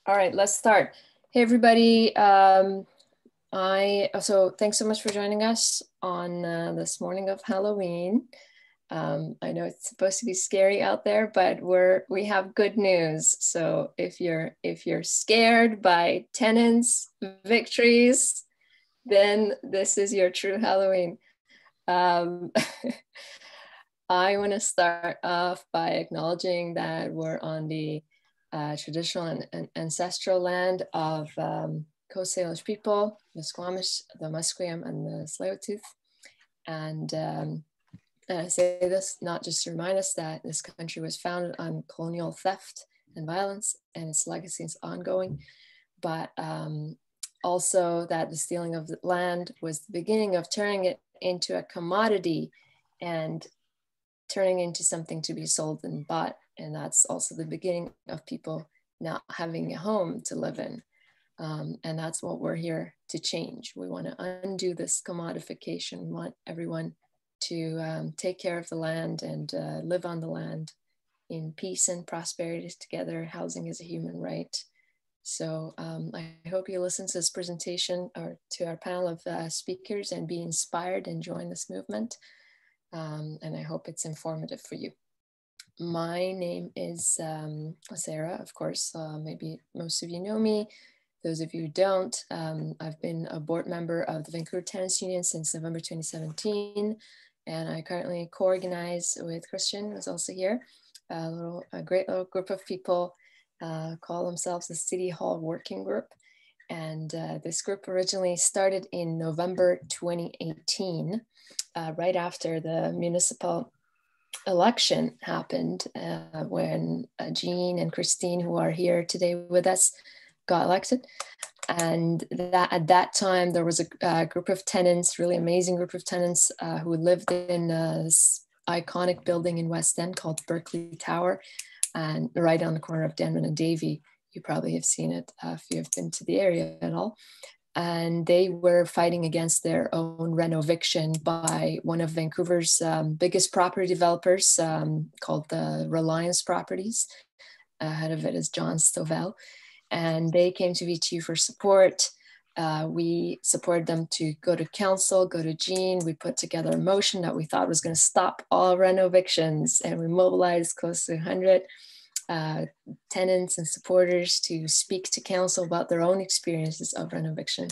All right, let's start. Hey, everybody. So thanks so much for joining us on this morning of Halloween. I know it's supposed to be scary out there, but we have good news. So if you're scared by tenants, victories, then this is your true Halloween. I want to start off by acknowledging that we're on the traditional and ancestral land of Coast Salish people, the Squamish, the Musqueam, and the Tsleil-Waututh. And I say this not just to remind us that this country was founded on colonial theft and violence, and its legacy is ongoing, but also that the stealing of the land was the beginning of turning it into a commodity and turning into something to be sold and bought. And that's also the beginning of people not having a home to live in. And that's what we're here to change. We want to undo this commodification. We want everyone to take care of the land and live on the land in peace and prosperity together. Housing is a human right. So I hope you listen to this presentation or to our panel of speakers and be inspired and join this movement. And I hope it's informative for you. My name is Sara, of course. Maybe most of you know me. Those of you who don't, I've been a board member of the Vancouver Tenants Union since November 2017, and I currently co-organize with Christian, who's also here, a great little group of people call themselves the City Hall Working Group. And this group originally started in November 2018, right after the municipal election happened, when Jean and Christine, who are here today with us, got elected. And at that time, there was a group of tenants, really amazing group of tenants who lived in this iconic building in West End called Berkeley Tower, and right on the corner of Denman and Davie. You probably have seen it if you've been to the area at all. And they were fighting against their own renoviction by one of Vancouver's biggest property developers called the Reliance Properties. Head of it is John Stovell. And they came to VTU for support. We supported them to go to council, go to Jean. We put together a motion that we thought was going to stop all renovictions, and we mobilized close to 100 tenants and supporters to speak to council about their own experiences of renoviction.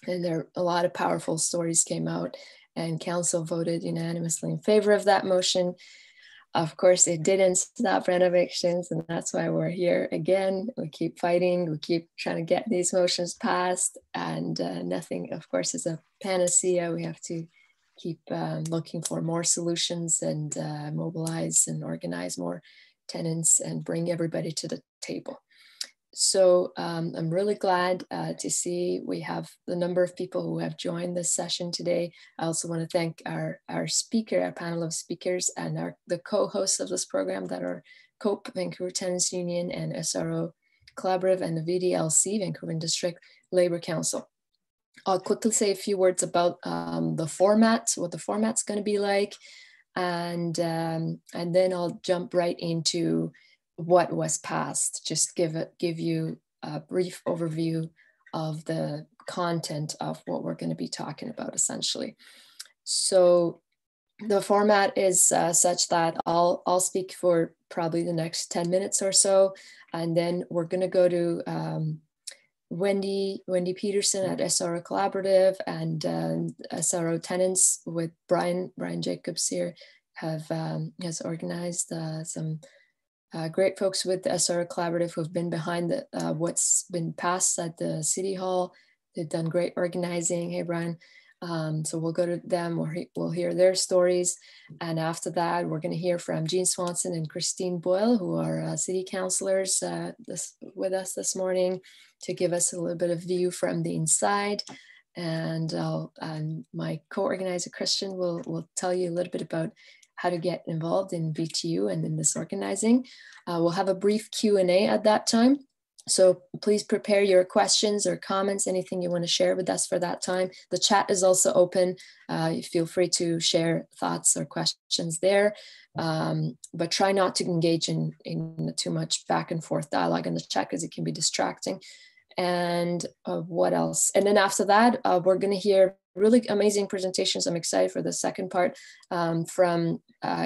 And there a lot of powerful stories came out, and council voted unanimously in favor of that motion. Of course, it didn't stop renovictions, and that's why we're here again. We keep fighting, we keep trying to get these motions passed, and nothing, of course, is a panacea. We have to keep looking for more solutions and mobilize and organize more tenants and bring everybody to the table. So I'm really glad to see we have the number of people who have joined this session today. I also want to thank our speaker, our panel of speakers, and the co-hosts of this program that are COPE, Vancouver Tenants Union, and SRO Collaborative, and the VDLC, Vancouver District Labor Council. I'll quickly say a few words about the format, what the format's going to be like, and then I'll jump right into what was passed, just give you a brief overview of the content of what we're going to be talking about essentially. So the format is such that I'll speak for probably the next 10 minutes or so, and then we're going to go to Wendy Pedersen at SRO Collaborative and SRO Tenants with Brian Jacobs here has organized some great folks with the SRO Collaborative who've been behind what's been passed at the City Hall. They've done great organizing. Hey, Brian. So we'll go to them, we'll hear their stories. And after that, we're going to hear from Jean Swanson and Christine Boyle, who are city councillors with us this morning, to give us a little bit of view from the inside. And my co-organizer, Christian, will tell you a little bit about how to get involved in VTU and in this organizing. We'll have a brief Q&A at that time. So please prepare your questions or comments, anything you want to share with us for that time. The chat is also open. Feel free to share thoughts or questions there, but try not to engage in too much back and forth dialogue in the chat because it can be distracting. And what else? And then after that, we're going to hear really amazing presentations. I'm excited for the second part from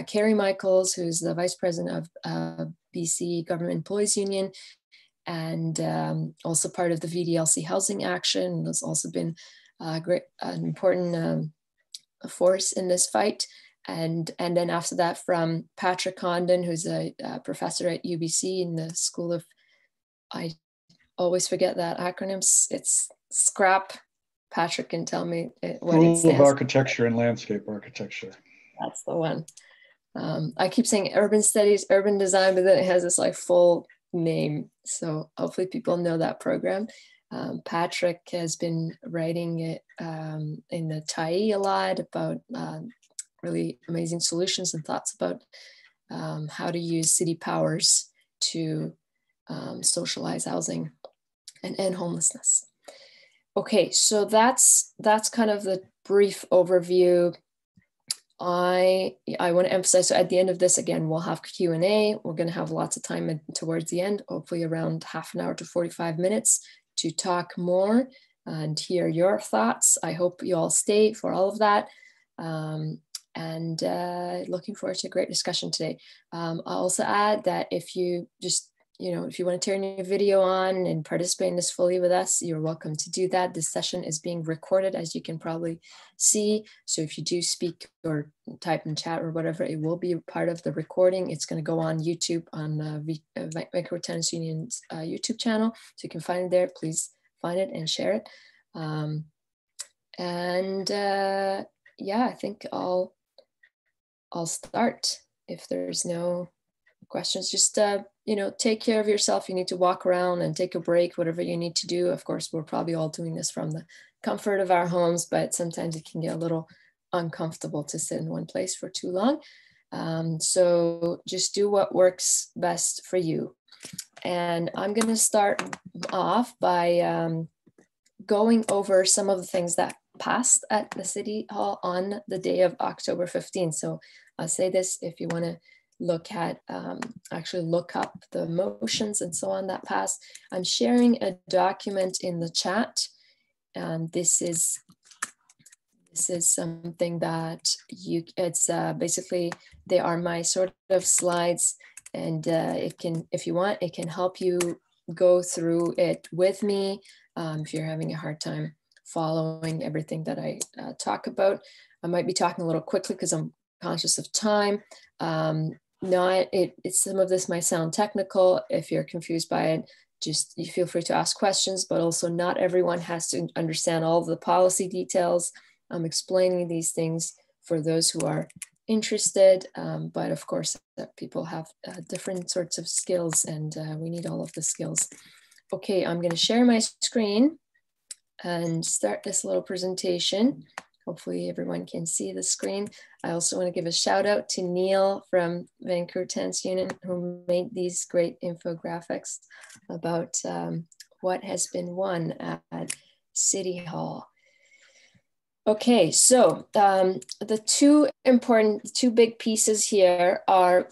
Kari Michaels, who's the Vice President of BC Government Employees Union, and also part of the VDLC Housing Action. Has also been an important force in this fight. And then after that, from Patrick Condon, who's a professor at UBC in the School of, I always forget that acronym, it's SCRAP. Patrick can tell me what it stands for. School of Architecture and Landscape Architecture. That's the one. I keep saying urban studies, urban design, but then it has this like full name. So hopefully people know that program. Patrick has been writing it in the TAI a lot about really amazing solutions and thoughts about how to use city powers to socialize housing and end homelessness. Okay, so that's kind of the brief overview. I want to emphasize, so at the end of this, again, we'll have Q&A. We're going to have lots of time towards the end, hopefully around half an hour to 45 minutes to talk more and hear your thoughts. I hope you all stay for all of that. And looking forward to a great discussion today. I'll also add that if you just, if you want to turn your video on and participate in this fully with us, you're welcome to do that. This session is being recorded, as you can probably see. So if you do speak or type in chat or whatever, it will be part of the recording. It's going to go on YouTube, on Vancouver Tenants Union's YouTube channel. So you can find it there. Please find it and share it. Yeah, I think I'll start. If there's no questions, just take care of yourself. You need to walk around and take a break, whatever you need to do. Of course, we're probably all doing this from the comfort of our homes, but sometimes it can get a little uncomfortable to sit in one place for too long. So just do what works best for you. And I'm going to start off by going over some of the things that passed at the City Hall on the day of October 15th. So I'll say this, if you want to look at, actually look up the motions and so on that passed. I'm sharing a document in the chat. This is something that it's basically, they are my sort of slides, and it can, if you want, it can help you go through it with me if you're having a hard time following everything that I talk about. I might be talking a little quickly because I'm conscious of time. Some of this might sound technical. If you're confused by it, just you feel free to ask questions, but also not everyone has to understand all of the policy details. I'm explaining these things for those who are interested, but of course people have different sorts of skills, and we need all of the skills. Okay, I'm going to share my screen and start this little presentation. Hopefully everyone can see the screen. I also want to give a shout out to Neil from Vancouver Tenants Union, who made these great infographics about what has been won at City Hall. Okay, so the two big pieces here are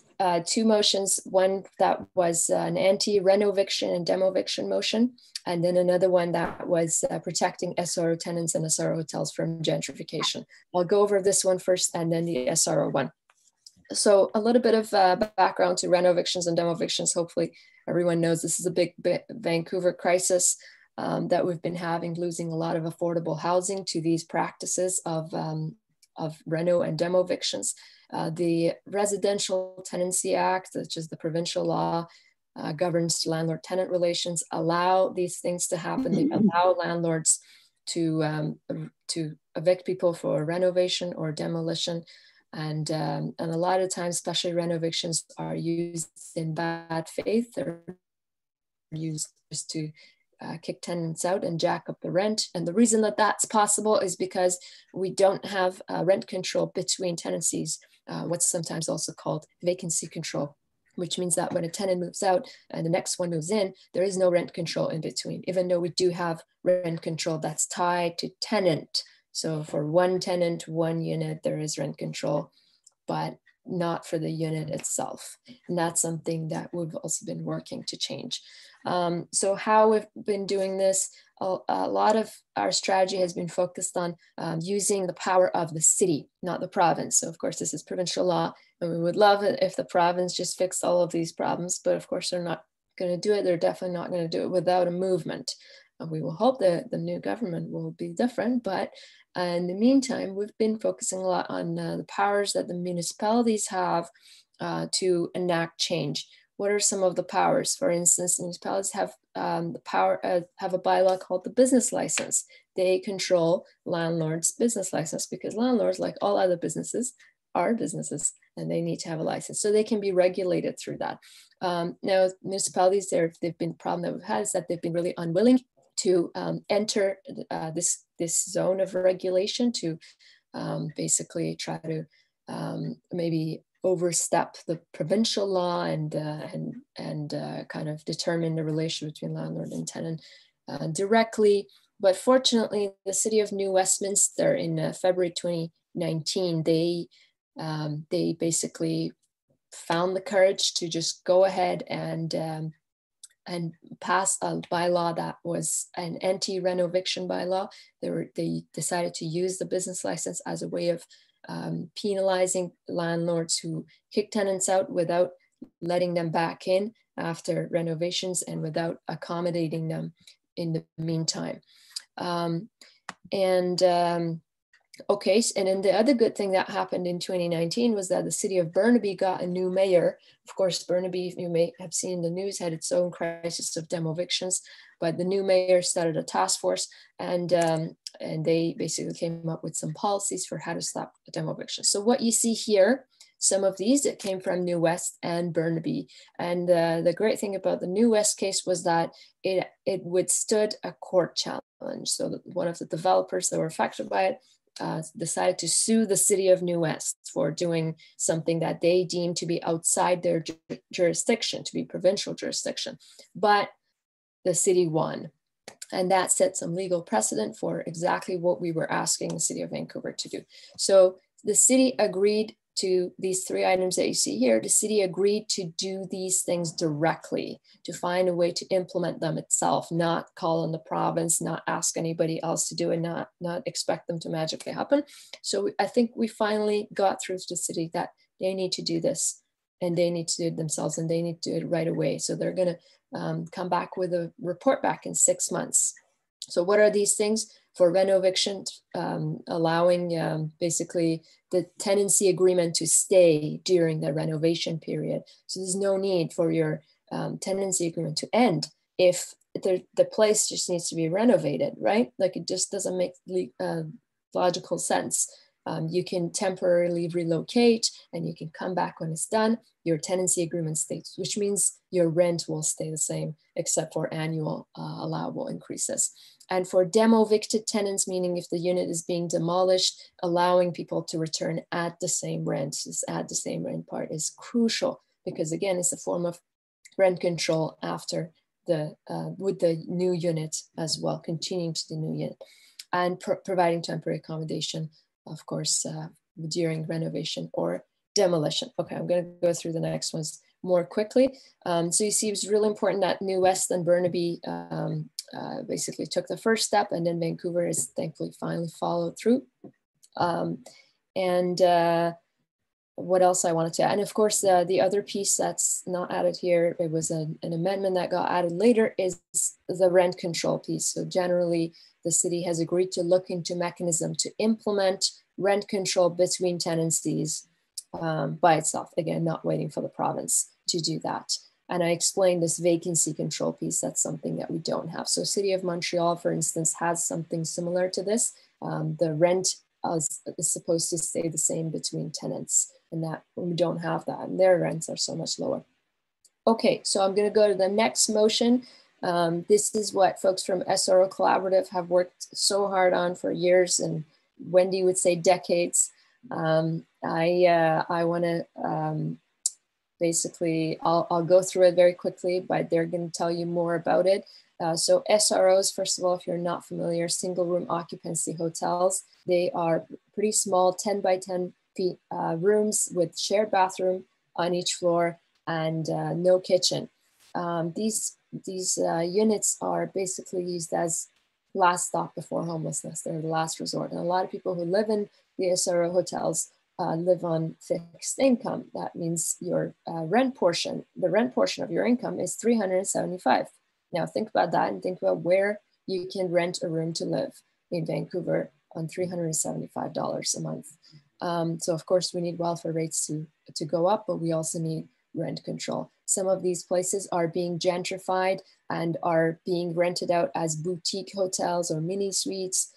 two motions. One that was an anti-reno eviction and demo eviction motion, and then another one that was protecting SRO tenants and SRO hotels from gentrification. I'll go over this one first and then the SRO one. So a little bit of background to reno evictions and demo evictions. Hopefully everyone knows this is a big Vancouver crisis that we've been having, losing a lot of affordable housing to these practices of reno and demo evictions. The Residential Tenancy Act, which is the provincial law, governs landlord-tenant relations, allow these things to happen. They allow landlords to evict people for renovation or demolition. And a lot of times, especially renovictions are used in bad faith. They're used just to kick tenants out and jack up the rent. And the reason that that's possible is because we don't have rent control between tenancies, what's sometimes also called vacancy control. which means that when a tenant moves out and the next one moves in, there is no rent control in between, even though we do have rent control that's tied to tenant. So for one tenant, one unit, there is rent control, but not for the unit itself. And that's something that we've also been working to change. So how we've been doing this, a lot of our strategy has been focused on using the power of the city, not the province. So of course, this is provincial law, and we would love it if the province just fixed all of these problems, but of course they're not going to do it. They're definitely not going to do it without a movement. We will hope that the new government will be different, but in the meantime, we've been focusing a lot on the powers that the municipalities have to enact change. What are some of the powers? For instance, municipalities have the power, have a bylaw called the business license. They control landlords' business license because landlords, like all other businesses, are businesses and they need to have a license. So they can be regulated through that. Now, municipalities, they've been, the problem that we've had is that they've been really unwilling to enter this zone of regulation to basically try to maybe overstep the provincial law and kind of determine the relation between landlord and tenant directly. But fortunately, the city of New Westminster in February 2019, they basically found the courage to just go ahead and pass a bylaw that was an anti-renoviction bylaw. They decided to use the business license as a way of penalizing landlords who kick tenants out without letting them back in after renovations and without accommodating them in the meantime. Okay, and then the other good thing that happened in 2019 was that the city of Burnaby got a new mayor. Of course, Burnaby, you may have seen in the news, had its own crisis of demo-evictions, but the new mayor started a task force and they basically came up with some policies for how to stop demo-evictions. So what you see here, some of these that came from New West and Burnaby. And the great thing about the New West case was that it withstood a court challenge. So one of the developers that were affected by it decided to sue the city of New West for doing something that they deemed to be outside their jurisdiction, to be provincial jurisdiction. But the city won. And that set some legal precedent for exactly what we were asking the city of Vancouver to do. So the city agreed to these three items that you see here. The city agreed to do these things directly, to find a way to implement them itself, not call on the province, not ask anybody else to do it, not expect them to magically happen. So I think we finally got through to the city that they need to do this and they need to do it themselves and they need to do it right away. So they're going to come back with a report back in 6 months. So what are these things? For renoviction, allowing basically the tenancy agreement to stay during the renovation period. So there's no need for your tenancy agreement to end if the place just needs to be renovated, right? Like it just doesn't make logical sense. You can temporarily relocate and you can come back when it's done. Your tenancy agreement stays, which means your rent will stay the same except for annual allowable increases. And for demo-evicted tenants, meaning if the unit is being demolished, allowing people to return at the same rent, this at the same rent part is crucial because again, it's a form of rent control after with the new unit as well, continuing to the new unit, and providing temporary accommodation, of course, during renovation or demolition. Okay, I'm going to go through the next ones more quickly. So you see, it's really important that New West and Burnaby basically took the first step, and then Vancouver is thankfully finally followed through. What else I wanted to add? And of course, the other piece that's not added here, it was an amendment that got added later, is the rent control piece. So generally, the city has agreed to look into mechanism to implement rent control between tenancies by itself. Again, not waiting for the province to do that. And I explained this vacancy control piece. That's something that we don't have. So City of Montreal, for instance, has something similar to this. The rent is supposed to stay the same between tenants, and that we don't have that, and their rents are so much lower. Okay, so I'm going to go to the next motion. This is what folks from SRO Collaborative have worked so hard on for years, and Wendy would say decades. I want to basically, I'll go through it very quickly, but they're going to tell you more about it. So SROs, first of all, if you're not familiar, single room occupancy hotels, they are pretty small, 10 by 10 feet rooms with shared bathroom on each floor and no kitchen. These units are basically used as last stop before homelessness. They're the last resort. And a lot of people who live in the SRO hotels live on fixed income. That means your the rent portion of your income is $375. Now think about that and think about where you can rent a room to live in Vancouver on $375 a month. So of course we need welfare rates to go up, but we also need rent control. Some of these places are being gentrified and are being rented out as boutique hotels or mini suites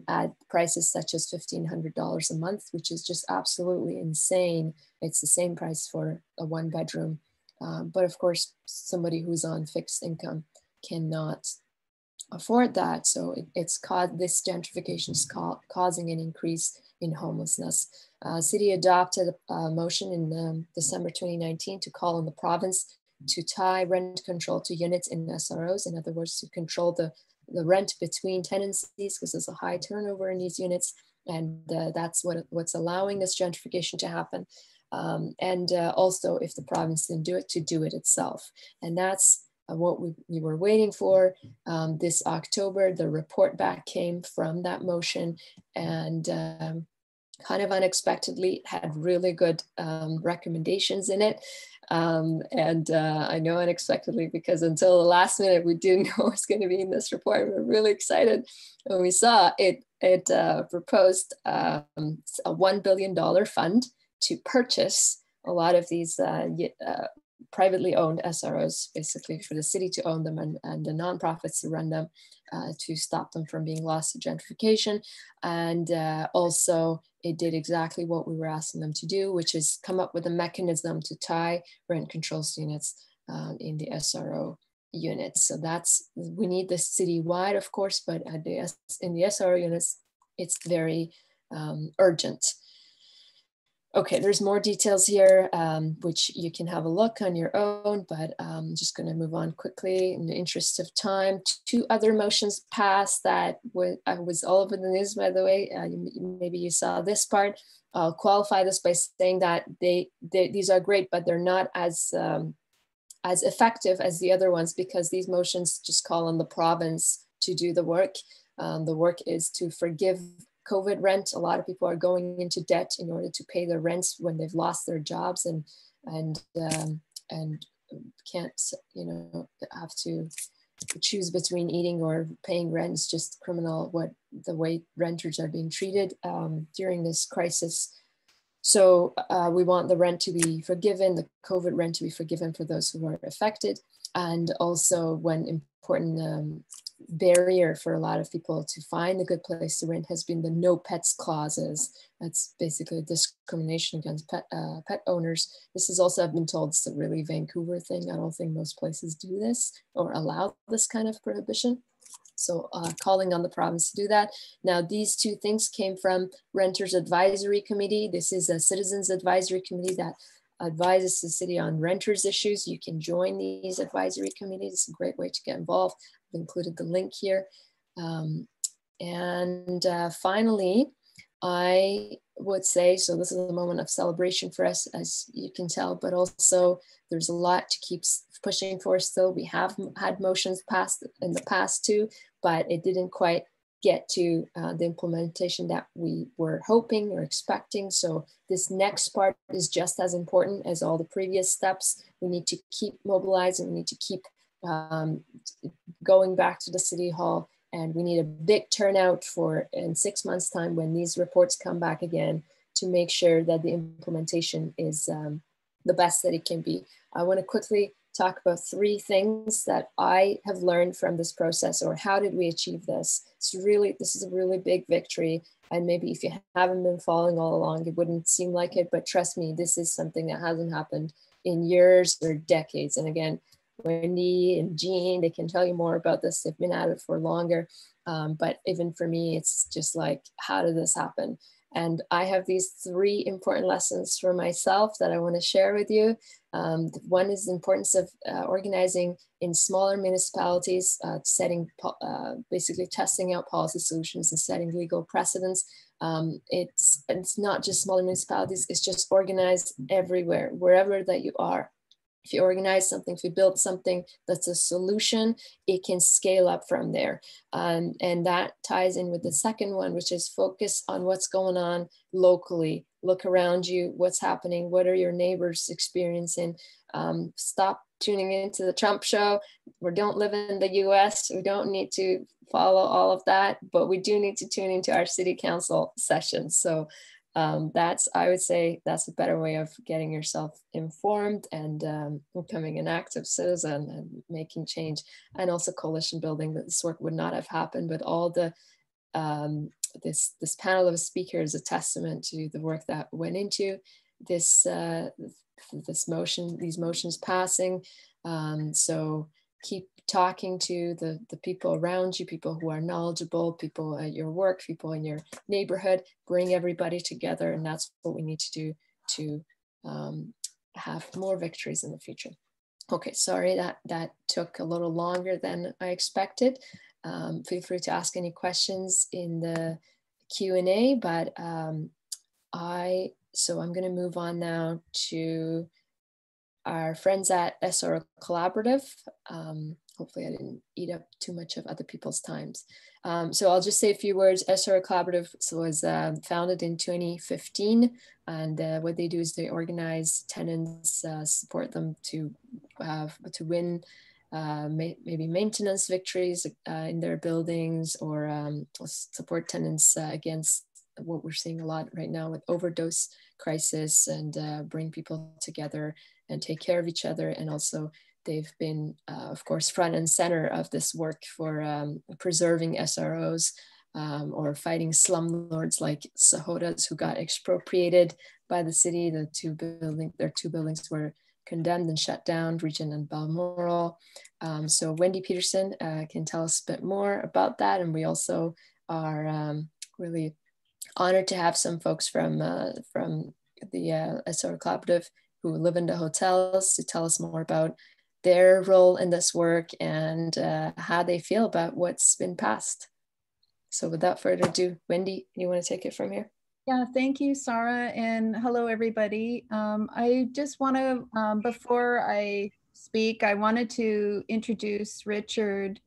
at prices such as $1,500 a month, which is just absolutely insane. It's the same price for a 1-bedroom. But of course, somebody who's on fixed income cannot afford that. So this gentrification is causing an increase in homelessness. City adopted a motion in December 2019 to call on the province to tie rent control to units in SROs. In other words, to control the rent between tenancies, because there's a high turnover in these units. And that's what's allowing this gentrification to happen. Also, if the province didn't do it, to do it itself. And that's what we were waiting for. This October, the report back came from that motion, and kind of unexpectedly had really good recommendations in it. I know unexpectedly because until the last minute, we didn't know what was going to be in this report. We were really excited when we saw it. It proposed a $1 billion fund to purchase a lot of these privately owned SROs, basically for the city to own them and the nonprofits to run them to stop them from being lost to gentrification. And also it did exactly what we were asking them to do, which is come up with a mechanism to tie rent controls units in the SRO units. So we need this citywide, of course, but in the SRO units, it's very urgent. Okay, there's more details here, which you can have a look on your own, but I'm just going to move on quickly in the interest of time. 2 other motions passed that was all over the news, by the way. Maybe you saw this part. I'll qualify this by saying that these are great, but they're not as effective as the other ones, because these motions just call on the province to do the work. The work is to forgive COVID rent. A lot of people are going into debt in order to pay their rents when they've lost their jobs and can't, have to choose between eating or paying rent. It's just criminal the way renters are being treated during this crisis. So we want the rent to be forgiven, the COVID rent to be forgiven for those who are affected. And also one important barrier for a lot of people to find a good place to rent has been the no pets clauses. That's basically discrimination against pet owners. This is also, I've been told, it's a really Vancouver thing. I don't think most places do this or allow this kind of prohibition. So calling on the province to do that. Now, these 2 things came from Renters Advisory Committee. This is a citizens advisory committee that advises the city on renters issues. You can join these advisory committees. It's a great way to get involved. I've included the link here. Finally, I would say, so this is a moment of celebration for us, as you can tell, but also there's a lot to keep pushing for still. We have had motions passed in the past too, but it didn't quite get to the implementation that we were hoping or expecting. So this next part is just as important as all the previous steps. We need to keep mobilizing. We need to keep going back to the City Hall, and we need a big turnout in 6 months' time when these reports come back again to make sure that the implementation is the best that it can be. I want to quickly talk about 3 things that I have learned from this process, or how did we achieve this? This is a really big victory. And maybe if you haven't been following all along, it wouldn't seem like it, but trust me, this is something that hasn't happened in years or decades. And again, Wendy and Jean, they can tell you more about this. They've been at it for longer. But even for me, it's just like, how did this happen? And I have these 3 important lessons for myself that I want to share with you. One is the importance of organizing in smaller municipalities, basically testing out policy solutions and setting legal precedents. It's not just smaller municipalities, it's just organized everywhere, wherever that you are. If you organize something, if you build something that's a solution, it can scale up from there. And that ties in with the second one, which is focus on what's going on locally. Look around you, what's happening, what are your neighbors experiencing? Stop tuning into the Trump show. We don't live in the US, we don't need to follow all of that, but we do need to tune into our city council sessions. So I would say that's a better way of getting yourself informed and becoming an active citizen and making change. And also coalition building. This work would not have happened, but all the this panel of speakers is a testament to the work that went into this these motions passing. So keep talking to the people around you, people who are knowledgeable, people at your work, people in your neighborhood, bring everybody together. And that's what we need to do to have more victories in the future. Okay, sorry that took a little longer than I expected. Feel free to ask any questions in the Q&A, but so I'm gonna move on now to our friends at SRO Collaborative. Hopefully I didn't eat up too much of other people's times. So I'll just say a few words. SRO Collaborative was founded in 2015, and what they do is they organize tenants, support them to win maybe maintenance victories in their buildings, or support tenants against what we're seeing a lot right now with overdose crisis, and bring people together and take care of each other. And also they've been, of course, front and center of this work for preserving SROs or fighting slumlords like Sahodas who got expropriated by the city. Their two buildings were condemned and shut down, Regent and Balmoral. So Wendy Pedersen can tell us a bit more about that. And we also are really honored to have some folks from the SRO Collaborative who live in the hotels to tell us more about their role in this work and how they feel about what's been passed. So without further ado, Wendy, you want to take it from here? Yeah, thank you, Sara, and hello, everybody. I just want to, before I speak, I wanted to introduce Richard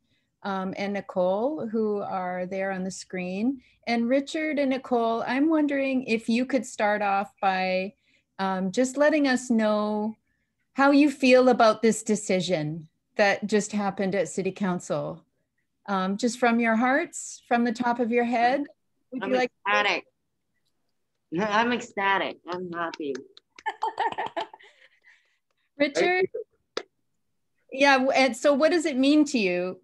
and Nicole, who are there on the screen. And Richard and Nicole, I'm wondering if you could start off by just letting us know how you feel about this decision that just happened at City Council. Just from your hearts, from the top of your head. Would you like ecstatic. I'm ecstatic. I'm happy. Richard? Yeah, and so what does it mean to you?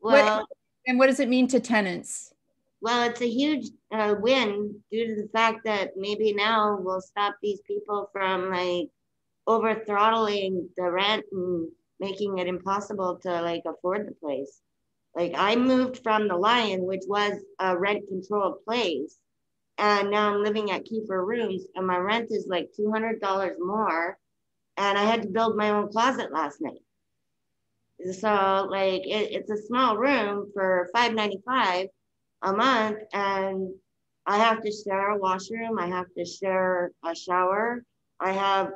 Well, what does it mean to tenants? Well, it's a huge win due to the fact that maybe now we'll stop these people from like over throttling the rent and making it impossible to like afford the place. Like I moved from the Lion, which was a rent controlled place, and now I'm living at Kiefer Rooms and my rent is like $200 more, and I had to build my own closet last night. So like it's a small room for $5.95 a month, and I have to share a washroom, I have to share a shower, I have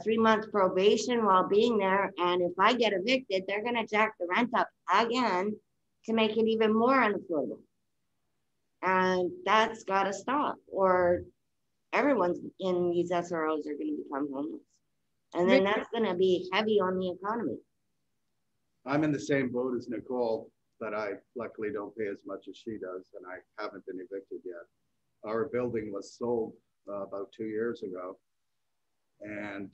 3 months probation while being there, and if I get evicted, they're gonna jack the rent up again to make it even more unaffordable. And that's gotta stop, or everyone's in these SROs are gonna become homeless. And then that's gonna be heavy on the economy. I'm in the same boat as Nicole, but I luckily don't pay as much as she does, and I haven't been evicted yet. Our building was sold about 2 years ago, and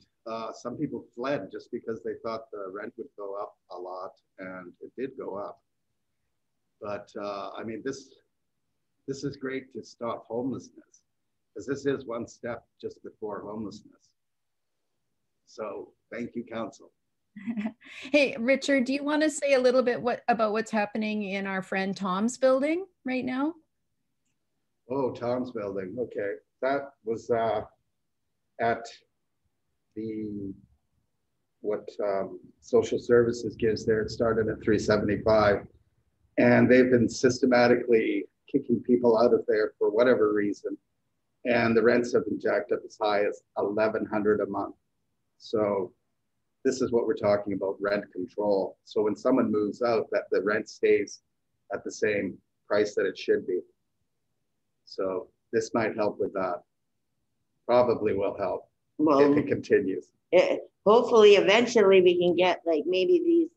some people fled just because they thought the rent would go up a lot, and it did go up. But I mean, this is great to stop homelessness, because this is one step just before homelessness. So thank you, Council. Hey, Richard, do you want to say a little bit about what's happening in our friend Tom's building right now? Oh, Tom's building. Okay. That was at the, what social services gives there. It started at 375. And they've been systematically kicking people out of there for whatever reason. And the rents have been jacked up as high as $1,100 a month. So this is what we're talking about, rent control. So when someone moves out, that the rent stays at the same price that it should be. So this might help with that. Probably will help if it continues. Hopefully, eventually we can get like maybe these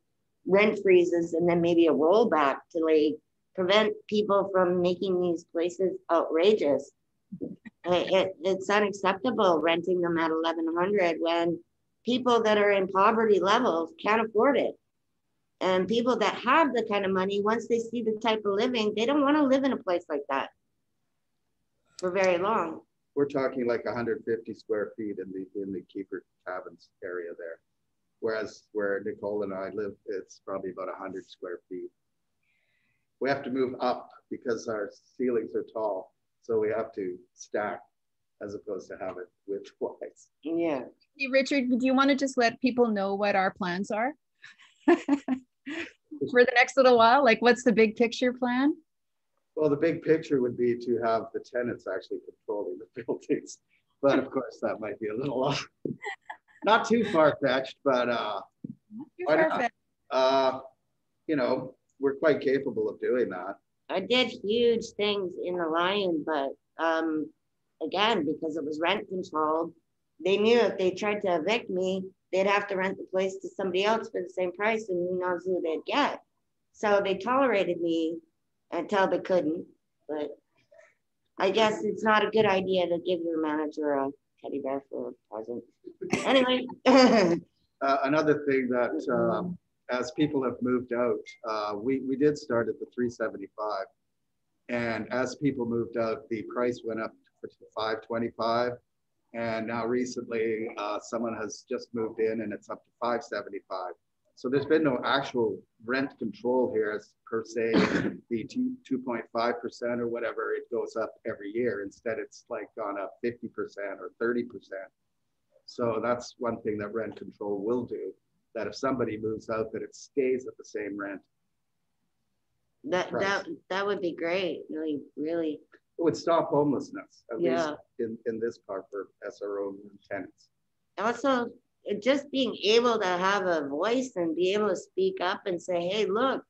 rent freezes and then maybe a rollback to like prevent people from making these places outrageous. It's unacceptable renting them at $1,100 when people that are in poverty levels can't afford it. And people that have the kind of money, once they see the type of living, they don't want to live in a place like that for very long. We're talking like 150 square feet in the Keeper Cabins area there. Whereas where Nicole and I live, it's probably about 100 square feet. We have to move up because our ceilings are tall. So we have to stack as opposed to have it widthwise. Yeah. Hey, Richard, do you want to just let people know what our plans are for the next little while? Like, what's the big picture plan? Well, the big picture would be to have the tenants actually controlling the buildings. But of course, that might be a little not too far-fetched, but you know, we're quite capable of doing that. I did huge things in the Lion, but again, because it was rent controlled, they knew if they tried to evict me, they'd have to rent the place to somebody else for the same price, and who knows who they'd get. So they tolerated me until they couldn't. But I guess it's not a good idea to give your manager a teddy bear for a present. Anyway. Another thing that as people have moved out, we did start at the 375. And as people moved out, the price went up to 525. And now recently, someone has just moved in and it's up to 575. So there's been no actual rent control here as per se, the 2.5% or whatever, it goes up every year. Instead, it's like gone up 50% or 30%. So that's one thing that rent control will do, that if somebody moves out, that it stays at the same rent. That would be great, really. It would stop homelessness, at least in this part for SRO tenants. Also, just being able to have a voice and be able to speak up and say, hey, look,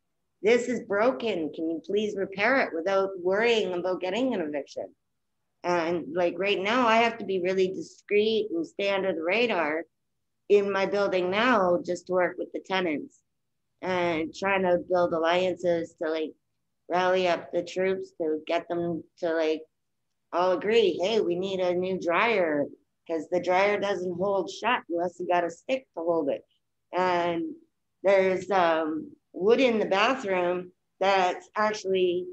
this is broken. Can you please repair it without worrying about getting an eviction? And like right now, I have to be really discreet and stay under the radar in my building now just to work with the tenants and trying to build alliances to like rally up the troops to get them to like all agree, hey, we need a new dryer because the dryer doesn't hold shut unless you got a stick to hold it. And there's wood in the bathroom that's actually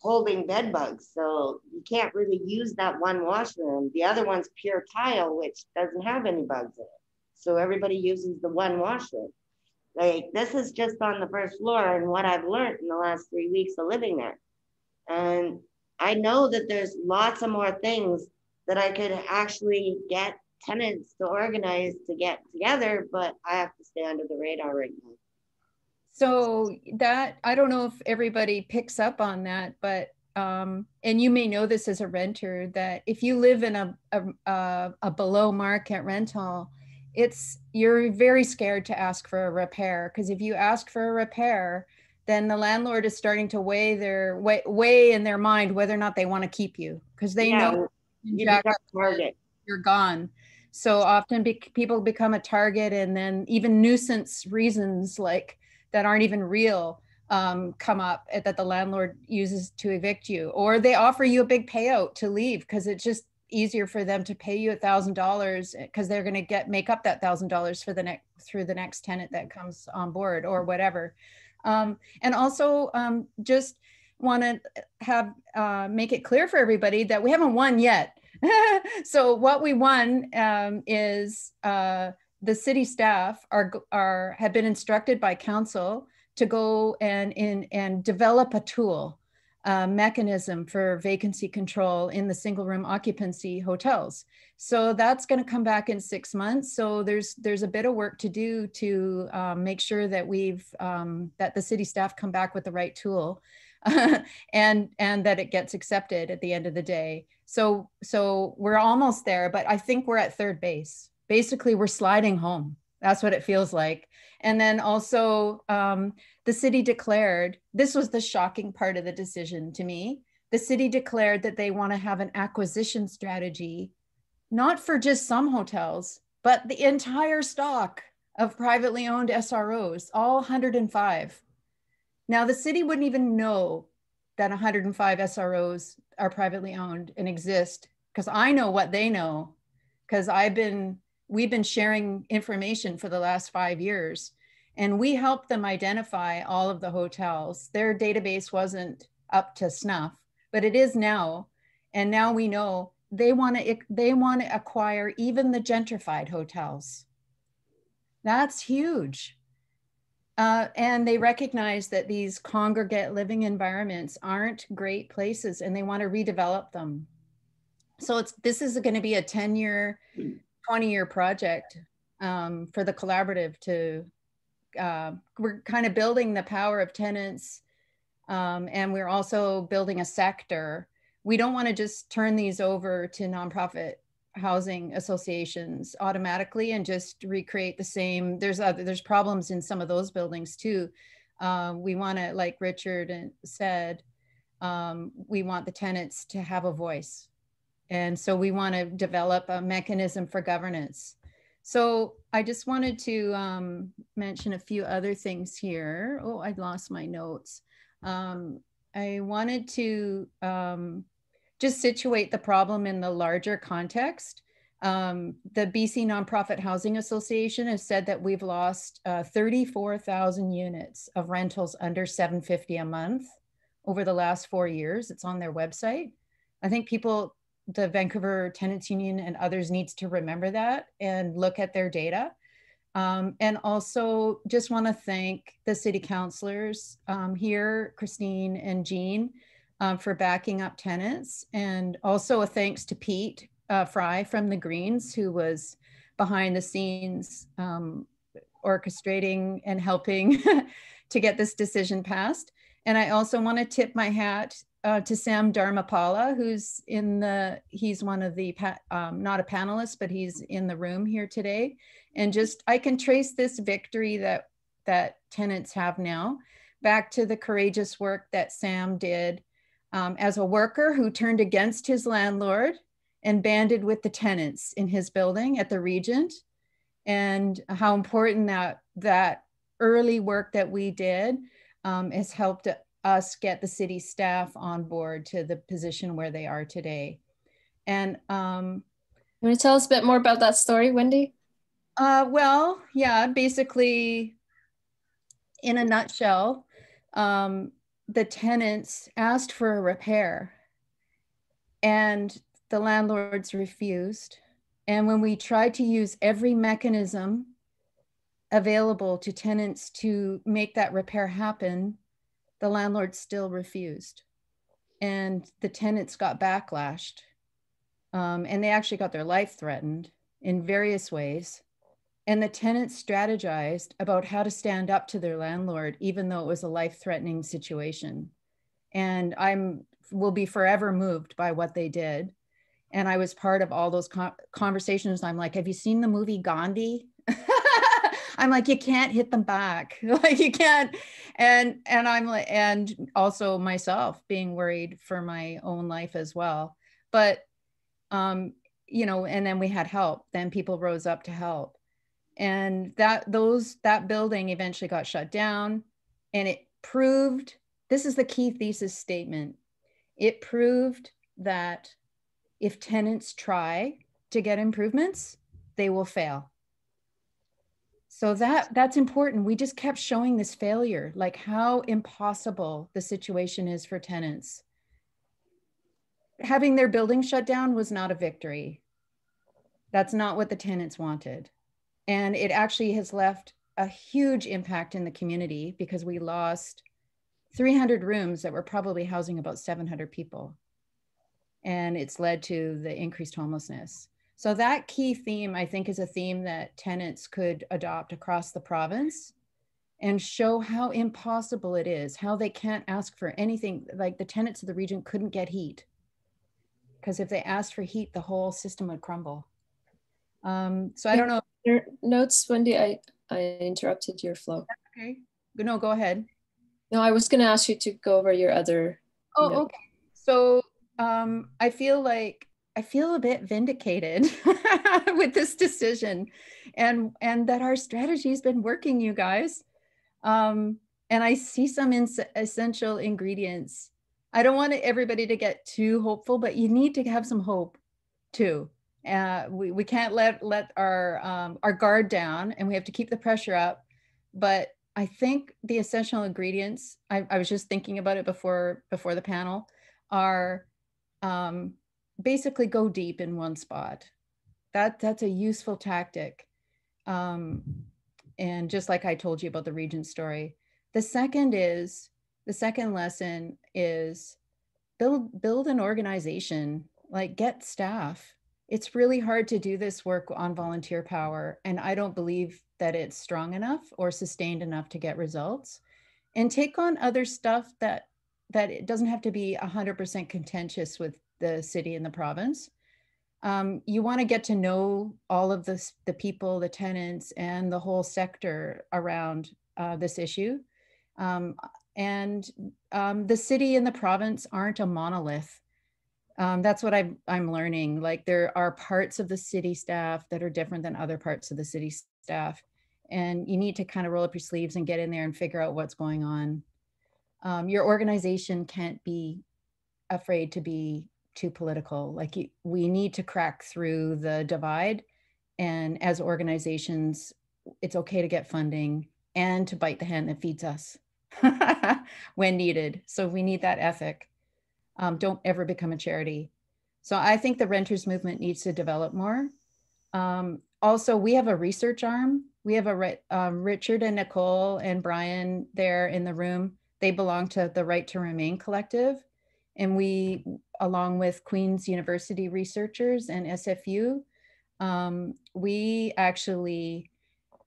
holding bed bugs. So you can't really use that one washroom. The other one's pure tile, which doesn't have any bugs in it. So everybody uses the one washroom. Like this is just on the first floor and what I've learned in the last 3 weeks of living there. And I know that there's lots of more things that I could actually get tenants to organize to get together, but I have to stay under the radar right now. So that, I don't know if everybody picks up on that, but, and you may know this as a renter, that if you live in a below market rental, you're very scared to ask for a repair, because if you ask for a repair, then the landlord is starting to weigh in their mind whether or not they want to keep you, because they know you're gone. So often people become a target, and then even nuisance reasons like that aren't even real come up that the landlord uses to evict you, or they offer you a big payout to leave because it's just easier for them to pay you $1,000 because they're going to make up that $1,000 for through the next tenant that comes on board or whatever. And also just want to have make it clear for everybody that we haven't won yet. So what we won is the city staff have been instructed by council to go and develop a tool mechanism for vacancy control in the single room occupancy hotels. So that's going to come back in 6 months. So there's a bit of work to do to make sure that that the city staff come back with the right tool and that it gets accepted at the end of the day. So we're almost there, but I think we're at third base. Basically, we're sliding home. That's what it feels like. And then also the city declared, this was the shocking part of the decision to me. The city declared that they want to have an acquisition strategy, not for just some hotels, but the entire stock of privately owned SROs, all 105. Now the city wouldn't even know that 105 SROs are privately owned and exist, because I know what they know, because we've been sharing information for the last 5 years, and we helped them identify all of the hotels. Their database wasn't up to snuff, but it is now. And now we know they want to acquire even the gentrified hotels. That's huge. And they recognize that these congregate living environments aren't great places, and they want to redevelop them. So this is going to be a 10-year, 20-year project for the collaborative to, we're kind of building the power of tenants, and we're also building a sector. We don't want to just turn these over to nonprofit housing associations automatically and just recreate the same. There's problems in some of those buildings too. We want to, like Richard said, we want the tenants to have a voice. And so we want to develop a mechanism for governance. So I just wanted to mention a few other things here. Oh, I lost my notes. I wanted to just situate the problem in the larger context. The BC Nonprofit Housing Association has said that we've lost 34,000 units of rentals under $750 a month over the last 4 years. It's on their website. I think the Vancouver Tenants Union and others needs to remember that and look at their data. And also just want to thank the city councillors here, Christine and Jean, for backing up tenants. And also a thanks to Pete Fry from the Greens, who was behind the scenes orchestrating and helping to get this decision passed. And I also want to tip my hat to Sam Dharmapala, he's one of the, not a panelist, but he's in the room here today. And just, I can trace this victory that tenants have now back to the courageous work that Sam did as a worker who turned against his landlord and banded with the tenants in his building at the Regent, and how important that early work that we did has helped us get the city staff on board to the position where they are today. And you want to tell us a bit more about that story, Wendy? Well, yeah, basically, in a nutshell, the tenants asked for a repair and the landlords refused. And when we tried to use every mechanism available to tenants to make that repair happen, the landlord still refused. And the tenants got backlashed. And they actually got their life threatened in various ways. And the tenants strategized about how to stand up to their landlord, even though it was a life-threatening situation. And will be forever moved by what they did. And I was part of all those conversations. I'm like, have you seen the movie Gandhi? I'm like, you can't hit them back. Like you can't. And I'm like, and also myself being worried for my own life as well. But, you know, and then we had help. Then people rose up to help. And that building eventually got shut down, and it proved, this is the key thesis statement. It proved that if tenants try to get improvements, they will fail. So that's important. We just kept showing this failure, like how impossible the situation is for tenants. Having their building shut down was not a victory. That's not what the tenants wanted. And it actually has left a huge impact in the community because we lost 300 rooms that were probably housing about 700 people. And it's led to the increased homelessness. So that key theme, I think, is a theme that tenants could adopt across the province and show how impossible it is, how they can't ask for anything. Like the tenants of the region couldn't get heat, because if they asked for heat, the whole system would crumble. So I don't know. Your notes, Wendy, I interrupted your flow. Okay, no, go ahead. No, I was going to ask you to go over your other. Oh, notes. Okay. So I feel a bit vindicated with this decision, and that our strategy has been working, you guys. And I see some essential ingredients. I don't want everybody to get too hopeful, but you need to have some hope too. We can't let our guard down, and we have to keep the pressure up. But I think the essential ingredients, I was just thinking about it before the panel, are basically go deep in one spot. That's a useful tactic. And just like I told you about the region story, the second lesson is build an organization, like get staff. It's really hard to do this work on volunteer power, and I don't believe that it's strong enough or sustained enough to get results. And take on other stuff that it doesn't have to be 100% contentious with the city and the province. You want to get to know all of the people, the tenants, and the whole sector around this issue. And the city and the province aren't a monolith. That's what I'm learning. Like there are parts of the city staff that are different than other parts of the city staff. And you need to kind of roll up your sleeves and get in there and figure out what's going on. Your organization can't be afraid to be too political. Like we need to crack through the divide. And as organizations, it's okay to get funding and to bite the hand that feeds us when needed. So we need that ethic. Don't ever become a charity. So I think the renters movement needs to develop more. Also, we have a research arm. We have Richard and Nicole and Brian there in the room. They belong to the Right to Remain Collective. And we, along with Queen's University researchers and SFU, we actually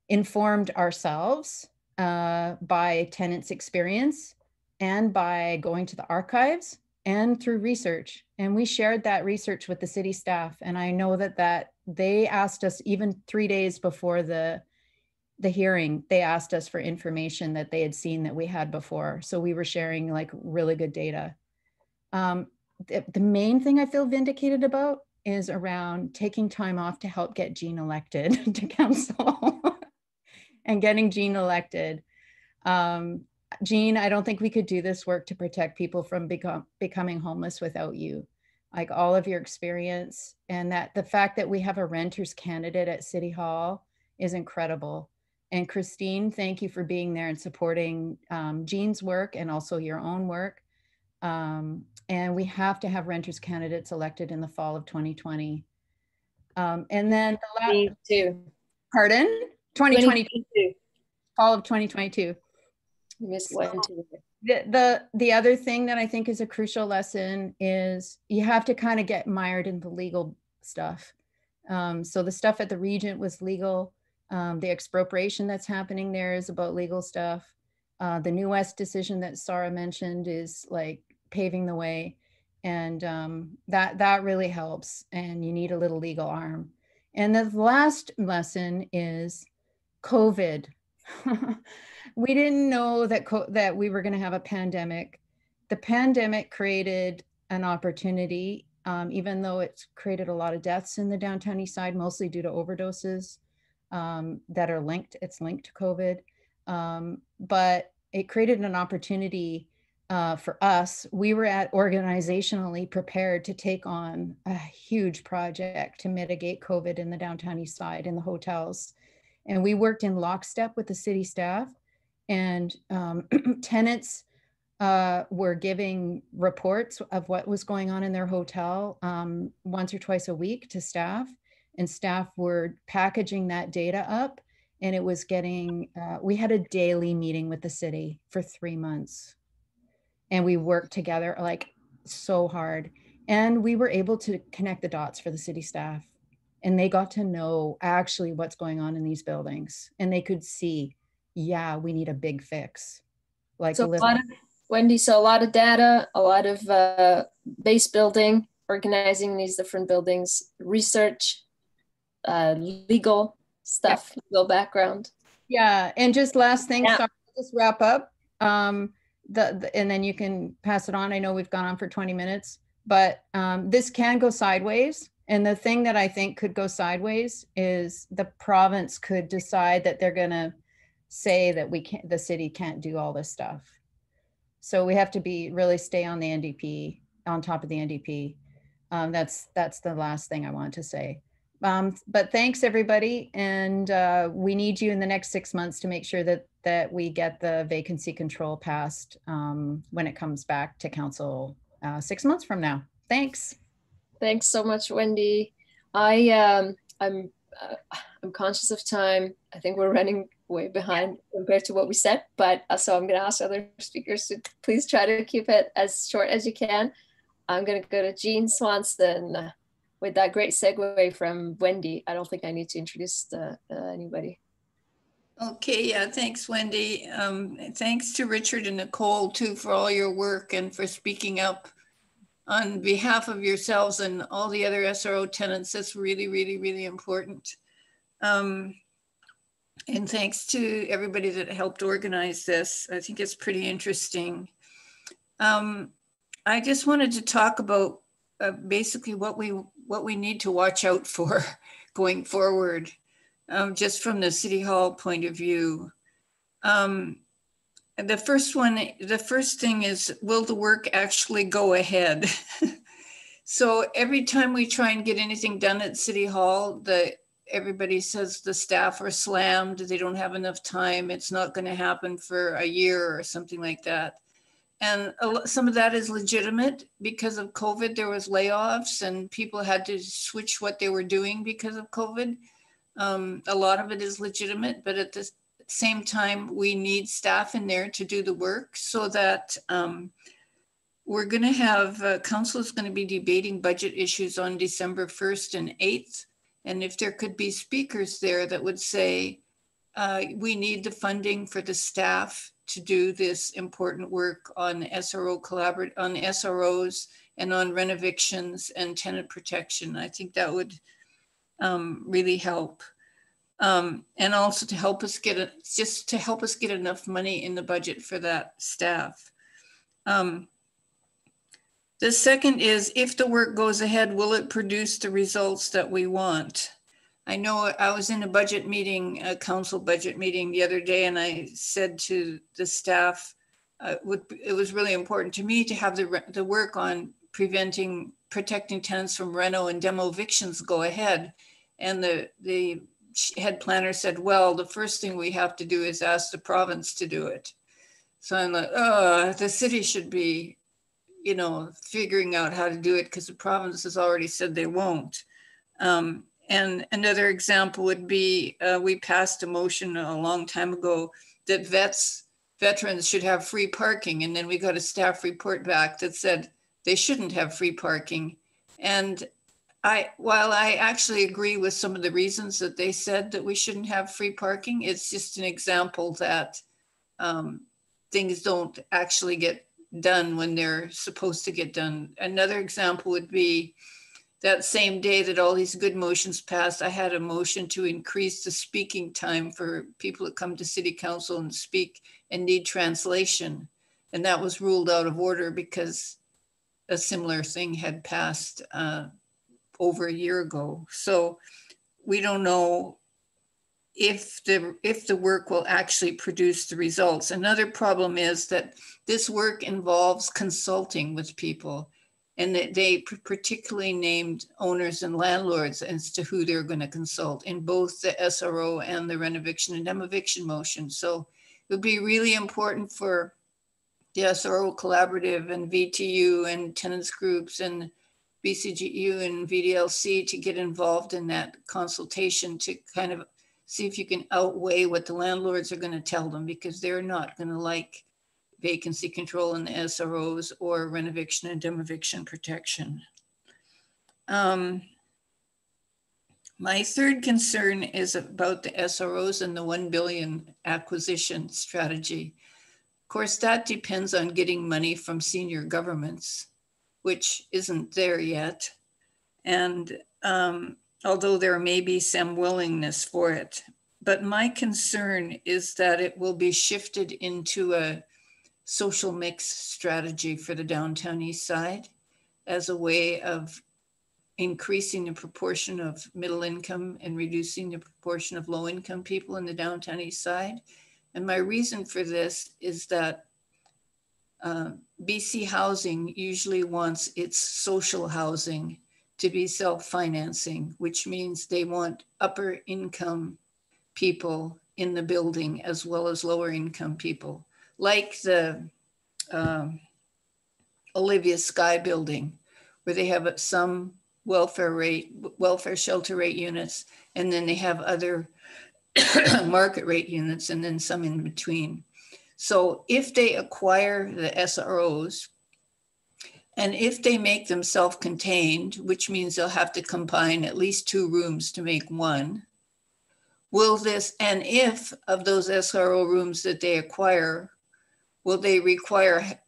informed ourselves by tenants' experience and by going to the archives and through research. And we shared that research with the city staff. And I know that they asked us, even 3 days before the hearing, they asked us for information that they had seen that we had before. So we were sharing like really good data. The main thing I feel vindicated about is around taking time off to help get Jean elected to council and getting Jean elected. Jean, I don't think we could do this work to protect people from becoming homeless without you. Like all of your experience, and that the fact that we have a renters candidate at City Hall is incredible. And Christine, thank you for being there and supporting Jean's work and also your own work. And we have to have renters candidates elected in the fall of 2020. And then pardon? 2022. Fall of 2022. The other thing that I think is a crucial lesson is you have to kind of get mired in the legal stuff. So the stuff at the Regent was legal. The expropriation that's happening there is about legal stuff. The New West decision that Sara mentioned is like paving the way. And that really helps. And you need a little legal arm. And the last lesson is COVID. We didn't know that we were going to have a pandemic. The pandemic created an opportunity, even though it's created a lot of deaths in the Downtown Eastside, mostly due to overdoses that are linked. It's linked to COVID, but it created an opportunity for us. We were organizationally prepared to take on a huge project to mitigate COVID in the Downtown Eastside in the hotels. And we worked in lockstep with the city staff, and tenants were giving reports of what was going on in their hotel once or twice a week to staff, and staff were packaging that data up. And it was getting, we had a daily meeting with the city for 3 months. and we worked together like so hard. And we were able to connect the dots for the city staff, and they got to know actually what's going on in these buildings, and they could see, yeah, we need a big fix. Like so Wendy, so a lot of data, a lot of base building, organizing these different buildings, research, legal stuff, legal background. Yeah, and just last thing, Yeah. sorry, just wrap up. And then you can pass it on. I know we've gone on for 20 minutes, but this can go sideways. And the thing that I think could go sideways is the province could decide that they're gonna say that the city can't do all this stuff. So we have to really stay on the NDP, on top of the NDP. That's the last thing I want to say. But thanks everybody. And we need you in the next 6 months to make sure that we get the vacancy control passed when it comes back to council 6 months from now. Thanks. Thanks so much, Wendy. I'm conscious of time. I think we're running way behind compared to what we said, but so I'm going to ask other speakers to please try to keep it as short as you can. I'm going to go to Jean Swanson with that great segue from Wendy. I don't think I need to introduce anybody. Okay, yeah, thanks, Wendy. Thanks to Richard and Nicole too for all your work and for speaking up on behalf of yourselves and all the other SRO tenants. That's really, really, really important. And thanks to everybody that helped organize this. I think it's pretty interesting. I just wanted to talk about basically what we need to watch out for going forward, just from the City Hall point of view. The first thing is, will the work actually go ahead? So every time we try and get anything done at City Hall, everybody says the staff are slammed, they don't have enough time, it's not going to happen for a year or something like that. And some of that is legitimate. Because of COVID, there was layoffs and people had to switch what they were doing because of COVID. A lot of it is legitimate, but at the same time, we need staff in there to do the work, so that we're going to have, council is going to be debating budget issues on December 1st and 8th. And if there could be speakers there that would say, we need the funding for the staff to do this important work on SRO Collaborative, on SROs and on renovictions and tenant protection. I think that would really help. And also to help us get enough money in the budget for that staff. The second is, if the work goes ahead, will it produce the results that we want? I know I was in a budget meeting, a council budget meeting the other day, and I said to the staff, it was really important to me to have the work on protecting tenants from reno and demo evictions go ahead. And the head planner said, well, the first thing we have to do is ask the province to do it. So I'm like, oh, the city should be, figuring out how to do it, because the province has already said they won't. And another example would be, we passed a motion a long time ago that veterans should have free parking. And then we got a staff report back that said they shouldn't have free parking. And while I actually agree with some of the reasons that they said that we shouldn't have free parking, it's just an example that things don't actually get done when they're supposed to get done. Another example would be that same day that all these good motions passed, I had a motion to increase the speaking time for people that come to city council and speak and need translation. And that was ruled out of order because a similar thing had passed over a year ago. So we don't know if the work will actually produce the results. Another problem is that this work involves consulting with people, and that they particularly named owners and landlords as to who they're going to consult in both the SRO and the renoviction and demoviction motion. So it would be really important for the SRO Collaborative and VTU and tenants groups and BCGEU and VDLC to get involved in that consultation to kind of see if you can outweigh what the landlords are going to tell them, because they're not going to like vacancy control in the SROs or renovation and demoviction protection. My third concern is about the SROs and the 1 billion acquisition strategy. Of course, that depends on getting money from senior governments, which isn't there yet. And although there may be some willingness for it, but my concern is that it will be shifted into a social mix strategy for the downtown east side as a way of increasing the proportion of middle income and reducing the proportion of low income people in the downtown east side. And my reason for this is that BC Housing usually wants its social housing to be self-financing, which means they want upper income people in the building as well as lower income people, like the Olivia Sky building, where they have some welfare shelter rate units, and then they have other market rate units, and then some in between. So if they acquire the SROs, and if they make them self-contained, which means they'll have to combine at least 2 rooms to make 1, will this, and if of those SRO rooms that they acquire, will they require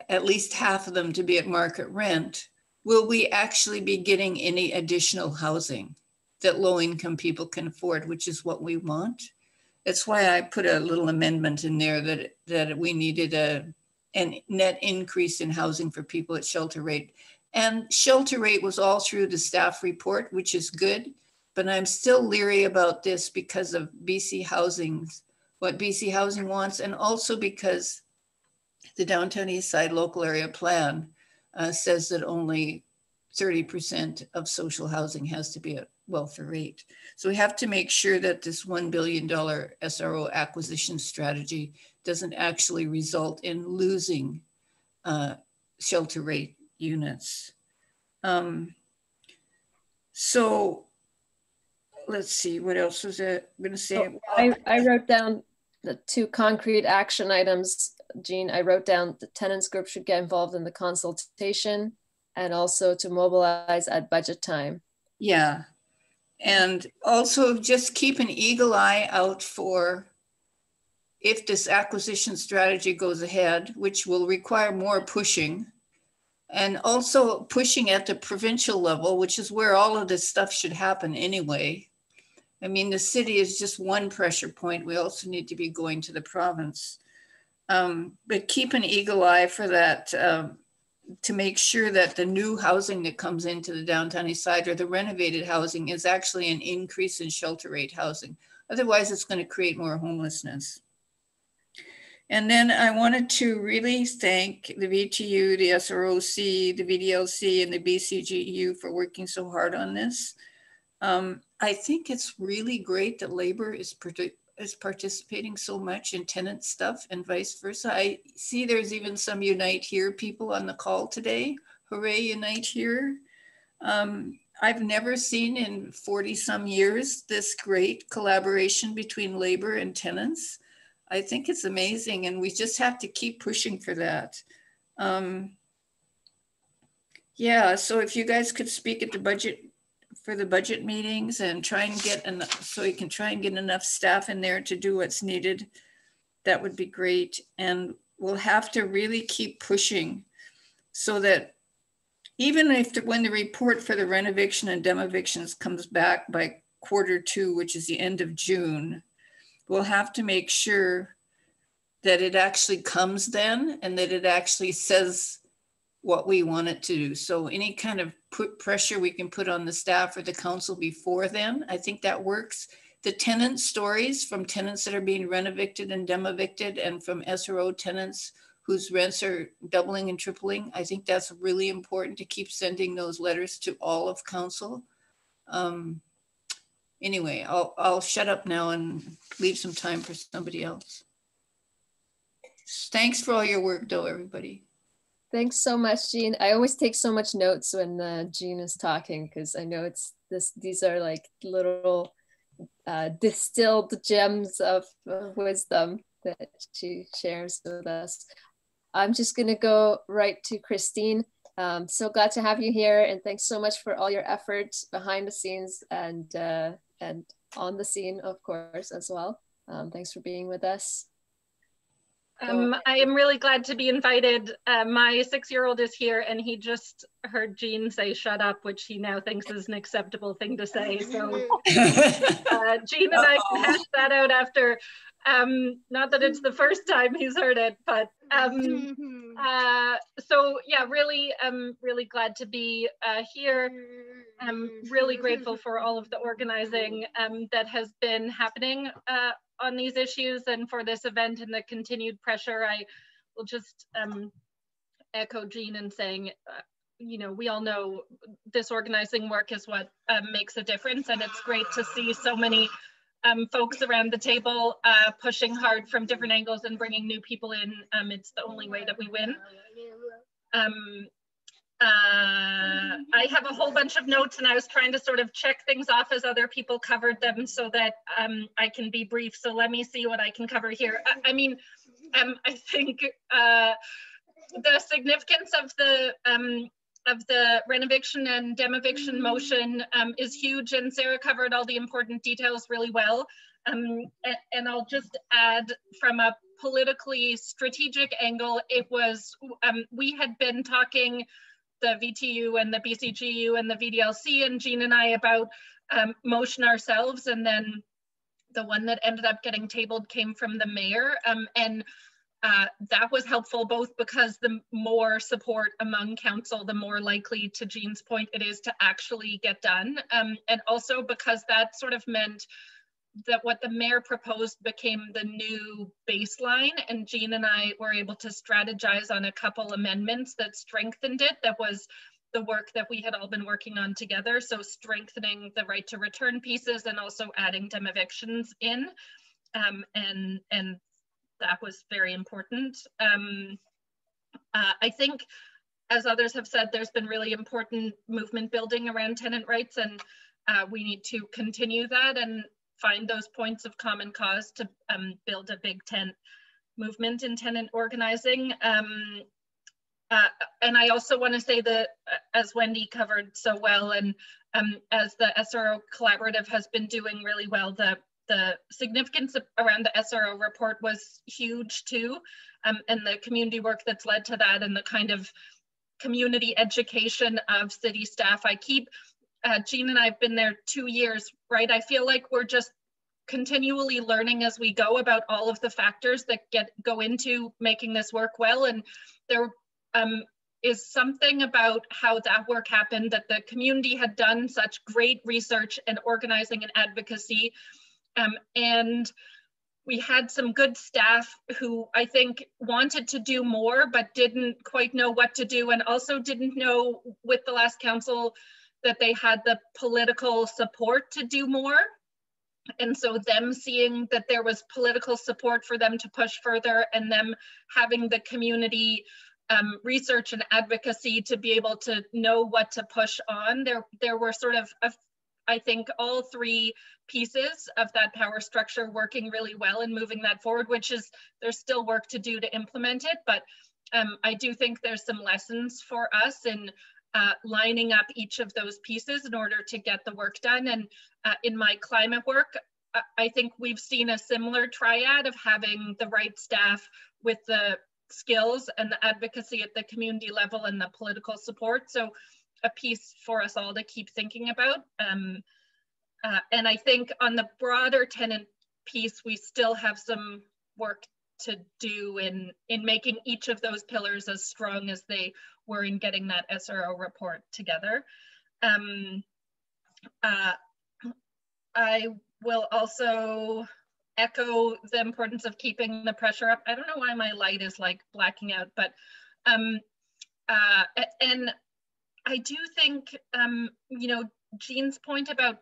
at least half of them to be at market rent? Will we actually be getting any additional housing that low-income people can afford, which is what we want? That's why I put a little amendment in there that we needed a net increase in housing for people at shelter rate. And shelter rate was all through the staff report, which is good, but I'm still leery about this because of BC Housing, what BC Housing wants, and also because the Downtown Eastside Local Area Plan says that only 30% of social housing has to be at welfare rate. So we have to make sure that this $1 billion SRO acquisition strategy doesn't actually result in losing shelter rate units. So let's see, what else was it I'm going to say? So I wrote down the 2 concrete action items, Jean. I wrote down the tenants group should get involved in the consultation and also to mobilize at budget time. Yeah. And also just keep an eagle eye out for if this acquisition strategy goes ahead, which will require more pushing, and also pushing at the provincial level, which is where all of this stuff should happen anyway. I mean, the city is just one pressure point. We also need to be going to the province. But keep an eagle eye for that, to make sure that the new housing that comes into the downtown east side or the renovated housing is actually an increase in shelter rate housing. Otherwise, it's going to create more homelessness. And then I wanted to really thank the VTU, the SROC, the VDLC, and the BCGEU for working so hard on this. I think it's really great that Labor is participating so much in tenant stuff and vice versa. I see there's even some Unite Here people on the call today. Hooray, Unite Here. I've never seen in 40 some years this great collaboration between Labor and tenants. I think it's amazing, and we just have to keep pushing for that. Yeah, so if you guys could speak at the budget, for the budget meetings, and try and get enough, so we can try and get enough staff in there to do what's needed, that would be great. And we'll have to really keep pushing so that even if when the report for the renovation and demevictions comes back by Q2, which is the end of June, we'll have to make sure that it actually comes then and that it actually says what we want it to do. So any kind of pressure we can put on the staff or the council before then, I think that works. The tenant stories from tenants that are being renovicted and demevicted, and from SRO tenants whose rents are doubling and tripling, I think that's really important to keep sending those letters to all of council. Anyway, I'll shut up now and leave some time for somebody else. Thanks for all your work though, everybody. Thanks so much, Jean. I always take so much notes when Jean is talking, because I know these are like little distilled gems of wisdom. that she shares with us. I'm just gonna go right to Christine. So glad to have you here, and thanks so much for all your efforts behind the scenes and on the scene, of course, as well. Thanks for being with us. I am really glad to be invited. My 6-year-old is here, and he just heard Jean say "shut up," which he now thinks is an acceptable thing to say. So Jean and I can hash that out after. Not that it's the first time he's heard it, but so yeah, really glad to be here. I'm really grateful for all of the organizing that has been happening on these issues and for this event and the continued pressure. I will just echo Jean in saying, you know, we all know this organizing work is what makes a difference, and it's great to see so many folks around the table pushing hard from different angles and bringing new people in. It's the only way that we win. I have a whole bunch of notes, and I was trying to sort of check things off as other people covered them so that I can be brief. So let me see what I can cover here. I mean, I think the significance of the renoviction and demoviction motion is huge, and Sarah covered all the important details really well. And I'll just add, from a politically strategic angle, it was, we had been talking, the VTU and the BCGEU and the VDLC and Jean and I, about motion ourselves, and then the one that ended up getting tabled came from the mayor, and that was helpful both because the more support among council, the more likely, to Jean's point, it is to actually get done, and also because that sort of meant that what the mayor proposed became the new baseline, and Jean and I were able to strategize on a couple amendments that strengthened it. That was the work that we had all been working on together. So strengthening the right to return pieces and also adding demevictions in, and that was very important. I think, as others have said, there's been really important movement building around tenant rights, and we need to continue that and find those points of common cause to build a big tent movement in tenant organizing. And I also want to say that, as Wendy covered so well, and as the SRO Collaborative has been doing really well, the significance around the SRO report was huge too, and the community work that's led to that, and the kind of community education of city staff. I keep, Jean and I have been there 2 years, right? I feel like we're just continually learning as we go about all of the factors that go into making this work well. And there is something about how that work happened, that the community had done such great research and organizing and advocacy. And we had some good staff who I think wanted to do more, but didn't quite know what to do, and also didn't know with the last council that they had the political support to do more. And so them seeing that there was political support for them to push further, and them having the community research and advocacy to be able to know what to push on. There were sort of, I think, all three pieces of that power structure working really well and moving that forward, which is, there's still work to do to implement it. But I do think there's some lessons for us in lining up each of those pieces in order to get the work done. And in my climate work, I think we've seen a similar triad of having the right staff with the skills and the advocacy at the community level and the political support. So a piece for us all to keep thinking about. And I think on the broader tenant piece, we still have some work to do in making each of those pillars as strong as they were in getting that SRO report together. I will also echo the importance of keeping the pressure up. I don't know why my light is like blacking out, but and I do think, you know, Jean's point about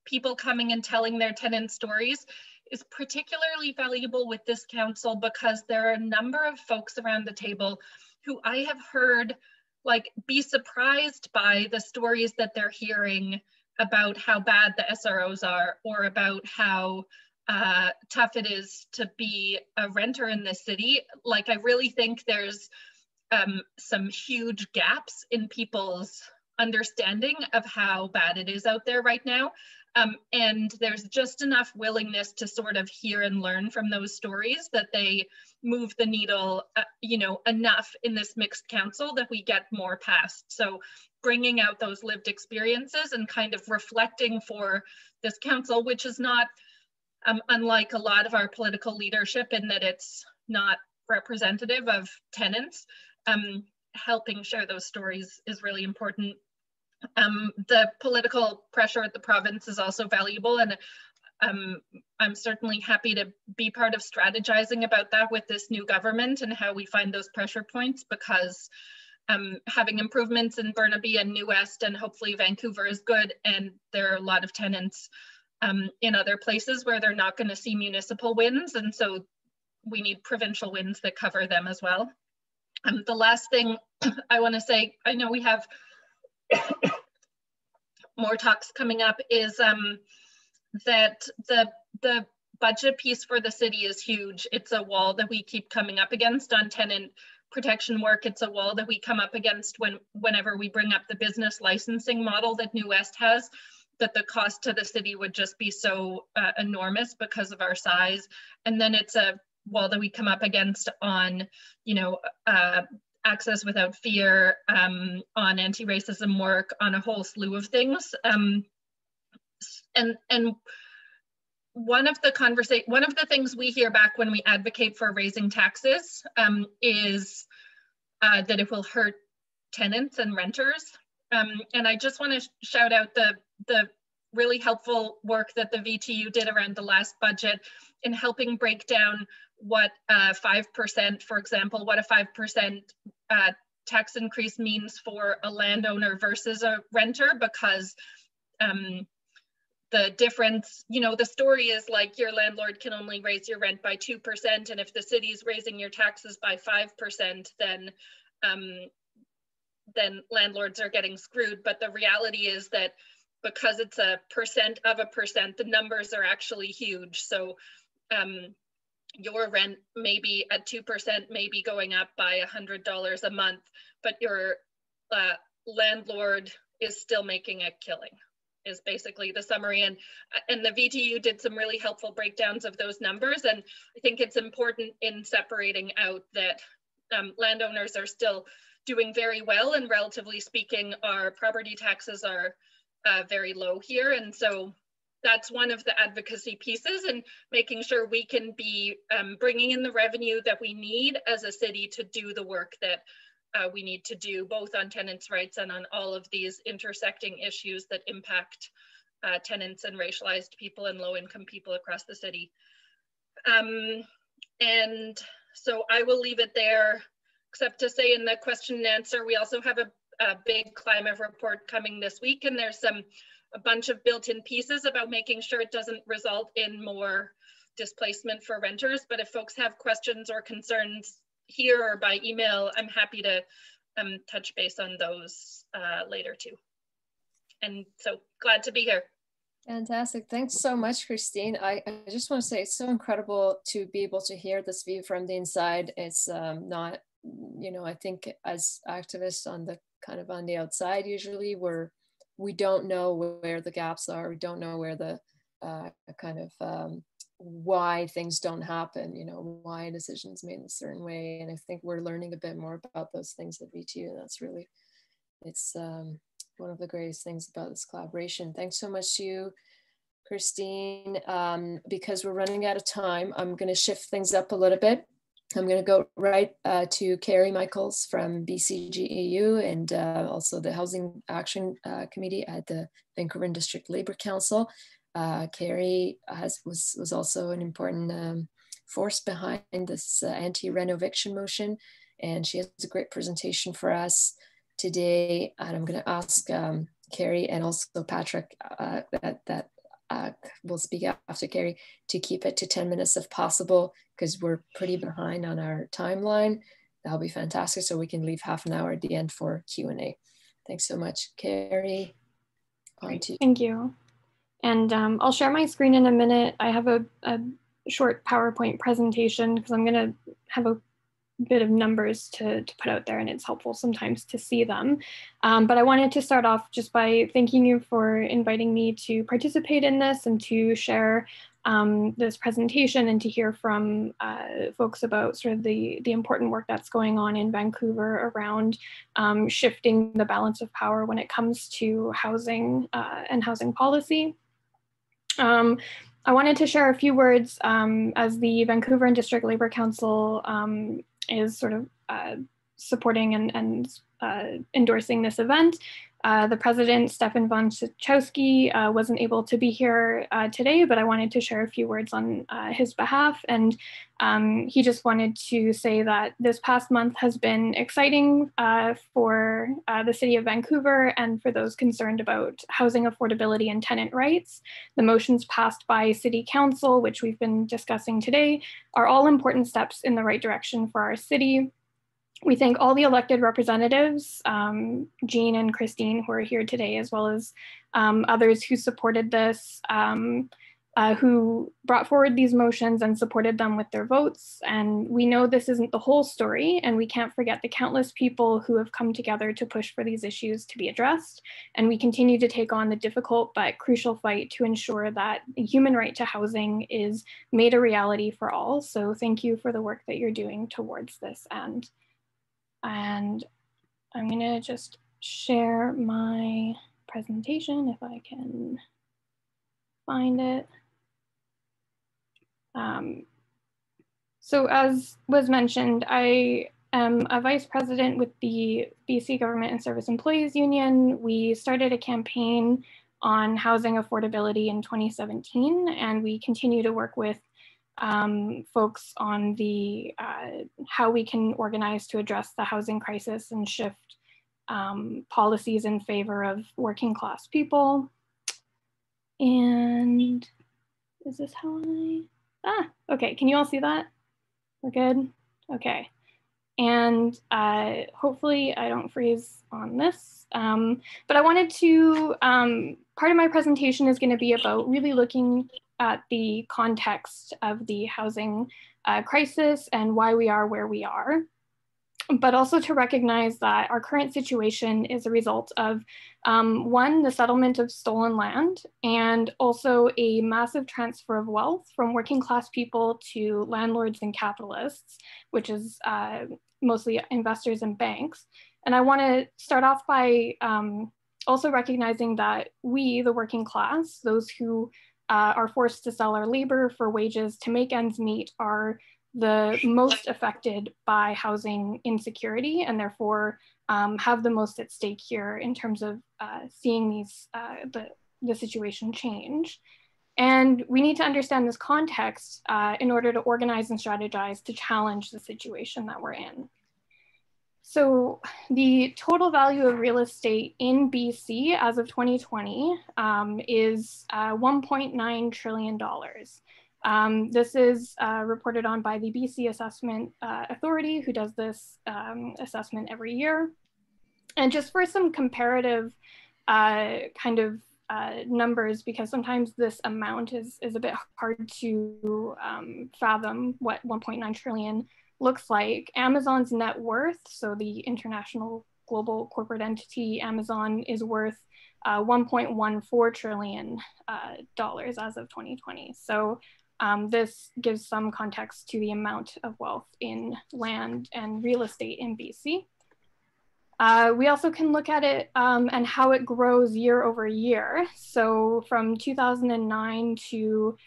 people coming and telling their tenant stories is particularly valuable with this council, because there are a number of folks around the table who I have heard like be surprised by the stories that they're hearing about how bad the SROs are, or about how tough it is to be a renter in this city. Like, I really think there's some huge gaps in people's understanding of how bad it is out there right now. And there's just enough willingness to sort of hear and learn from those stories that they move the needle, you know, enough in this mixed council that we get more passed. So bringing out those lived experiences and kind of reflecting for this council, which is not unlike a lot of our political leadership in that it's not representative of tenants, helping share those stories is really important. The political pressure at the province is also valuable, and I'm certainly happy to be part of strategizing about that with this new government and how we find those pressure points, because having improvements in Burnaby and New West and hopefully Vancouver is good, and there are a lot of tenants in other places where they're not going to see municipal wins, and so we need provincial wins that cover them as well. The last thing I want to say, I know we have more talks coming up, is that the budget piece for the city is huge. It's a wall that we keep coming up against on tenant protection work. It's a wall that we come up against whenever we bring up the business licensing model that New West has, that the cost to the city would just be so enormous because of our size. And then it's a wall that we come up against on, you know, access without fear, on anti-racism work, on a whole slew of things. And one of the things we hear back when we advocate for raising taxes is that it will hurt tenants and renters. And I just want to shout out the really helpful work that the VTU did around the last budget in helping break down what 5%, for example, what a 5% tax increase means for a landowner versus a renter, because the difference, you know, the story is like your landlord can only raise your rent by 2%, and if the city's raising your taxes by 5%, then landlords are getting screwed. But the reality is that because it's a percent of a percent, the numbers are actually huge. So your rent maybe at 2% may be going up by $100 a month, but your landlord is still making a killing, is basically the summary. And the VTU did some really helpful breakdowns of those numbers. And I think it's important in separating out that landowners are still doing very well, and relatively speaking, our property taxes are very low here. And so that's one of the advocacy pieces, and making sure we can be bringing in the revenue that we need as a city to do the work that we need to do, both on tenants' rights and on all of these intersecting issues that impact tenants and racialized people and low-income people across the city. And so I will leave it there, except to say in the question and answer, we also have a big climate report coming this week, and there's a bunch of built-in pieces about making sure it doesn't result in more displacement for renters. But if folks have questions or concerns here or by email, I'm happy to touch base on those later too. And so glad to be here. Fantastic. Thanks so much, Christine. I just want to say it's so incredible to be able to hear this view from the inside. It's not, you know, I think as activists on the kind of on the outside, usually we don't know where the gaps are. We don't know where the kind of why things don't happen, you know, why decisions made in a certain way. And I think we're learning a bit more about those things at VTU. That's really, it's one of the greatest things about this collaboration. Thanks so much to you, Christine. Because we're running out of time, I'm going to shift things up a little bit. I'm going to go right to Kari Michaels from BCGEU and also the Housing Action Committee at the Vancouver District Labour Council. Kari was also an important force behind this anti-rent eviction motion, and she has a great presentation for us today. And I'm going to ask Kari and also Patrick that we'll speak after Kari to keep it to 10 minutes if possible, because we're pretty behind on our timeline. That'll be fantastic, so we can leave half an hour at the end for Q&A. Thanks so much, Kari. Thank you. And I'll share my screen in a minute. I have a short PowerPoint presentation because I'm going to have a bit of numbers to put out there, and it's helpful sometimes to see them. But I wanted to start off just by thanking you for inviting me to participate in this and to share this presentation and to hear from folks about sort of the important work that's going on in Vancouver around shifting the balance of power when it comes to housing and housing policy. I wanted to share a few words as the Vancouver and District Labour Council is sort of supporting and endorsing this event. The president, Stefan Wojciechowski, wasn't able to be here today, but I wanted to share a few words on his behalf. And he just wanted to say that this past month has been exciting for the city of Vancouver and for those concerned about housing affordability and tenant rights. The motions passed by City Council, which we've been discussing today, are all important steps in the right direction for our city. We thank all the elected representatives, Jean and Christine, who are here today, as well as others who supported this, who brought forward these motions and supported them with their votes. And we know this isn't the whole story, and we can't forget the countless people who have come together to push for these issues to be addressed. And we continue to take on the difficult but crucial fight to ensure that the human right to housing is made a reality for all. So thank you for the work that you're doing towards this end. And I'm gonna just share my presentation if I can find it. So as was mentioned, I am a vice president with the BC Government and Service Employees Union. We started a campaign on housing affordability in 2017, and we continue to work with folks on the how we can organize to address the housing crisis and shift policies in favor of working class people. And is this how okay, can you all see that? We're good? Okay. And hopefully I don't freeze on this, but I wanted to, part of my presentation is going to be about really looking at the context of the housing crisis and why we are where we are, but also to recognize that our current situation is a result of one, the settlement of stolen land, and also a massive transfer of wealth from working class people to landlords and capitalists, which is mostly investors and banks. And I want to start off by also recognizing that we, the working class, those who are forced to sell our labor for wages to make ends meet, are the most affected by housing insecurity, and therefore have the most at stake here in terms of seeing these the situation change. And we need to understand this context in order to organize and strategize to challenge the situation that we're in. So the total value of real estate in BC as of 2020 is $1.9 trillion. This is reported on by the BC Assessment Authority, who does this assessment every year. And just for some comparative kind of numbers, because sometimes this amount is a bit hard to fathom what 1.9 trillion looks like. Amazon's net worth, so the international global corporate entity Amazon, is worth $1.14 trillion as of 2020. So this gives some context to the amount of wealth in land and real estate in BC. We also can look at it and how it grows year over year. So from 2009 to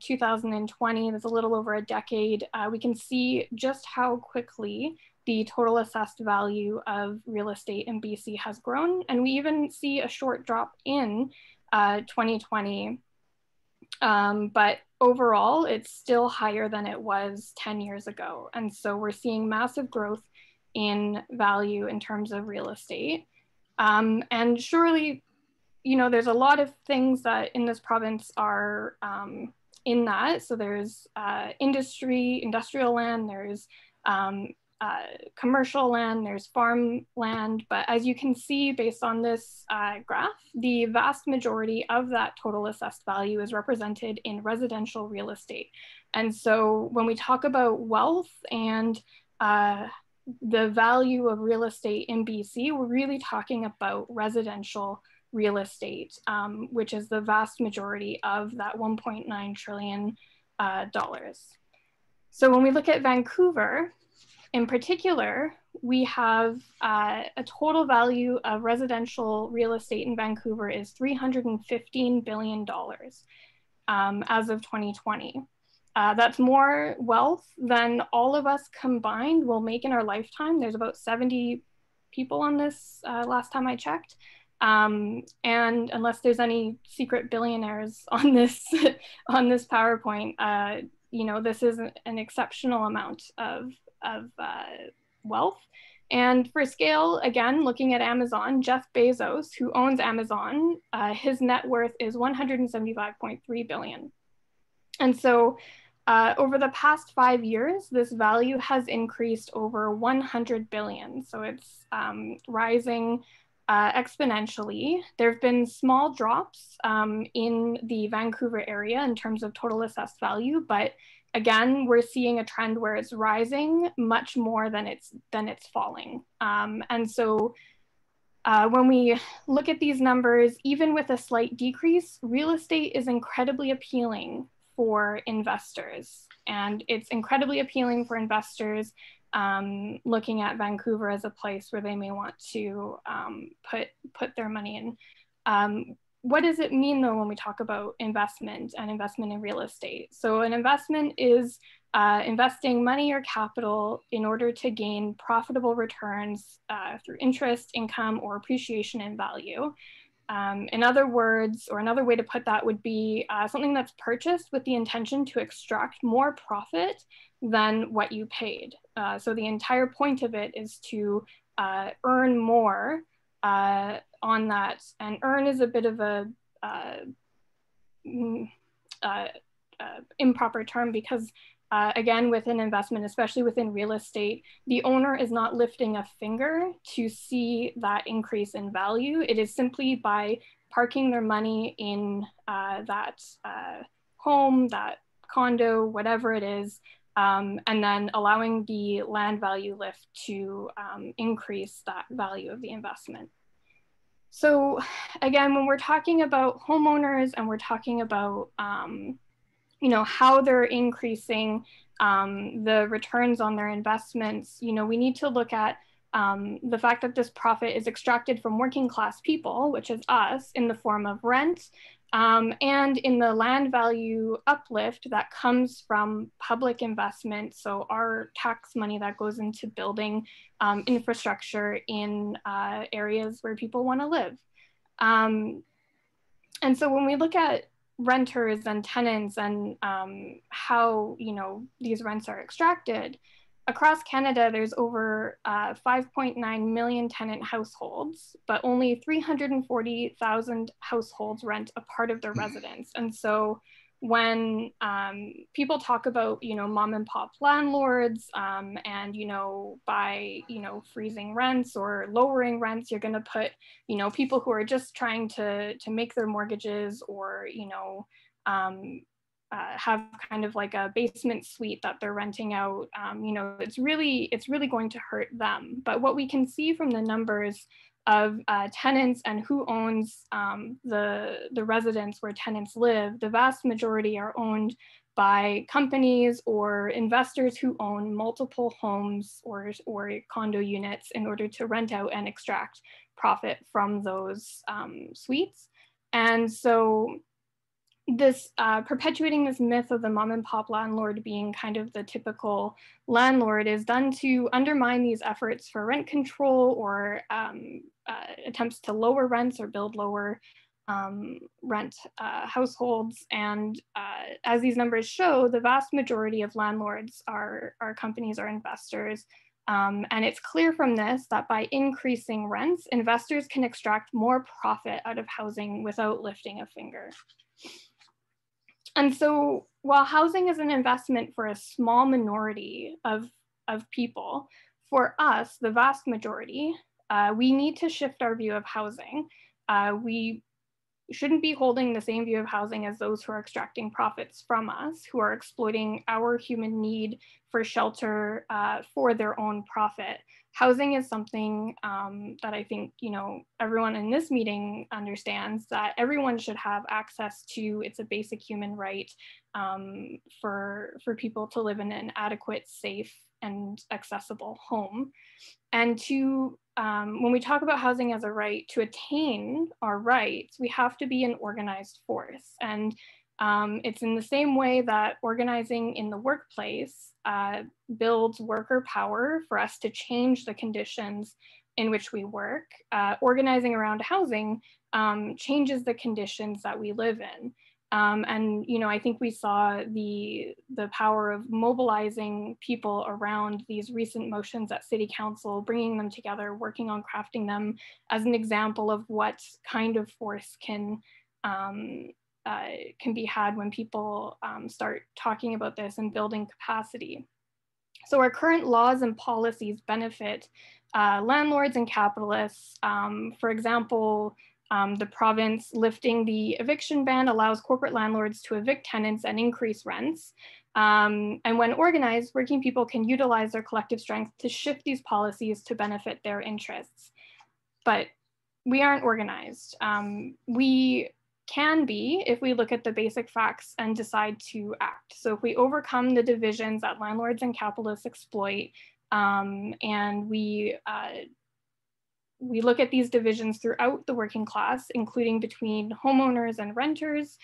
2020, that's a little over a decade, we can see just how quickly the total assessed value of real estate in BC has grown. And we even see a short drop in 2020, but overall, it's still higher than it was 10 years ago. And so we're seeing massive growth in value in terms of real estate. And surely, you know, there's a lot of things that in this province are in that. So there's industrial land, there's commercial land, there's farm land, but as you can see based on this graph, the vast majority of that total assessed value is represented in residential real estate. And so when we talk about wealth and the value of real estate in BC, we're really talking about residential real estate, which is the vast majority of that $1.9 trillion. So when we look at Vancouver, in particular, we have a total value of residential real estate in Vancouver is $315 billion as of 2020. That's more wealth than all of us combined will make in our lifetime. There's about 70 people on this last time I checked. And unless there's any secret billionaires on this on this PowerPoint, you know, this is an exceptional amount of wealth. And for scale, again, looking at Amazon, Jeff Bezos, who owns Amazon, his net worth is $175.3 billion. And so over the past 5 years, this value has increased over 100 billion. So it's rising exponentially. There have been small drops in the Vancouver area in terms of total assessed value, but again, we're seeing a trend where it's rising much more than it's falling. And so when we look at these numbers, even with a slight decrease, real estate is incredibly appealing for investors. And it's incredibly appealing for investors looking at Vancouver as a place where they may want to put their money in. What does it mean though when we talk about investment and investment in real estate? So an investment is investing money or capital in order to gain profitable returns through interest, income, or appreciation in value. In other words, or another way to put that would be something that's purchased with the intention to extract more profit than what you paid. So the entire point of it is to earn more on that. And earn is a bit of a improper term because again, within investment, especially within real estate, the owner is not lifting a finger to see that increase in value. It is simply by parking their money in that home, that condo, whatever it is, and then allowing the land value lift to increase that value of the investment. So again, when we're talking about homeowners and we're talking about you know, how they're increasing the returns on their investments, you know, we need to look at the fact that this profit is extracted from working class people, which is us, in the form of rent, and in the land value uplift that comes from public investment. So our tax money that goes into building infrastructure in areas where people want to live. And so when we look at renters and tenants and how, you know, these rents are extracted, across Canada, there's over 5.9 million tenant households, but only 340,000 households rent a part of their residence. And so when people talk about, you know, mom and pop landlords and, you know, by, you know, freezing rents or lowering rents, you're going to put, you know, people who are just trying to make their mortgages or, you know, have kind of like a basement suite that they're renting out, you know, it's really going to hurt them. But what we can see from the numbers of tenants and who owns the residence where tenants live, the vast majority are owned by companies or investors who own multiple homes or condo units in order to rent out and extract profit from those suites. And so this perpetuating this myth of the mom and pop landlord being kind of the typical landlord is done to undermine these efforts for rent control or attempts to lower rents or build lower rent households. And as these numbers show, the vast majority of landlords are companies or investors. And it's clear from this that by increasing rents, investors can extract more profit out of housing without lifting a finger. And so while housing is an investment for a small minority of people, for us, the vast majority, we need to shift our view of housing. We shouldn't be holding the same view of housing as those who are extracting profits from us, who are exploiting our human need for shelter for their own profit. Housing is something that I think, you know, everyone in this meeting understands that everyone should have access to. It's a basic human right for people to live in an adequate, safe, and accessible home. And to, when we talk about housing as a right, to attain our rights, we have to be an organized force. And it's in the same way that organizing in the workplace builds worker power for us to change the conditions in which we work. Organizing around housing changes the conditions that we live in. And, you know, I think we saw the power of mobilizing people around these recent motions at City Council, bringing them together, working on crafting them as an example of what kind of force can be had when people start talking about this and building capacity. So our current laws and policies benefit landlords and capitalists. For example, the province lifting the eviction ban allows corporate landlords to evict tenants and increase rents. And when organized, working people can utilize their collective strength to shift these policies to benefit their interests. But we aren't organized. We can be if we look at the basic facts and decide to act. So if we overcome the divisions that landlords and capitalists exploit, and we look at these divisions throughout the working class, including between homeowners and renters,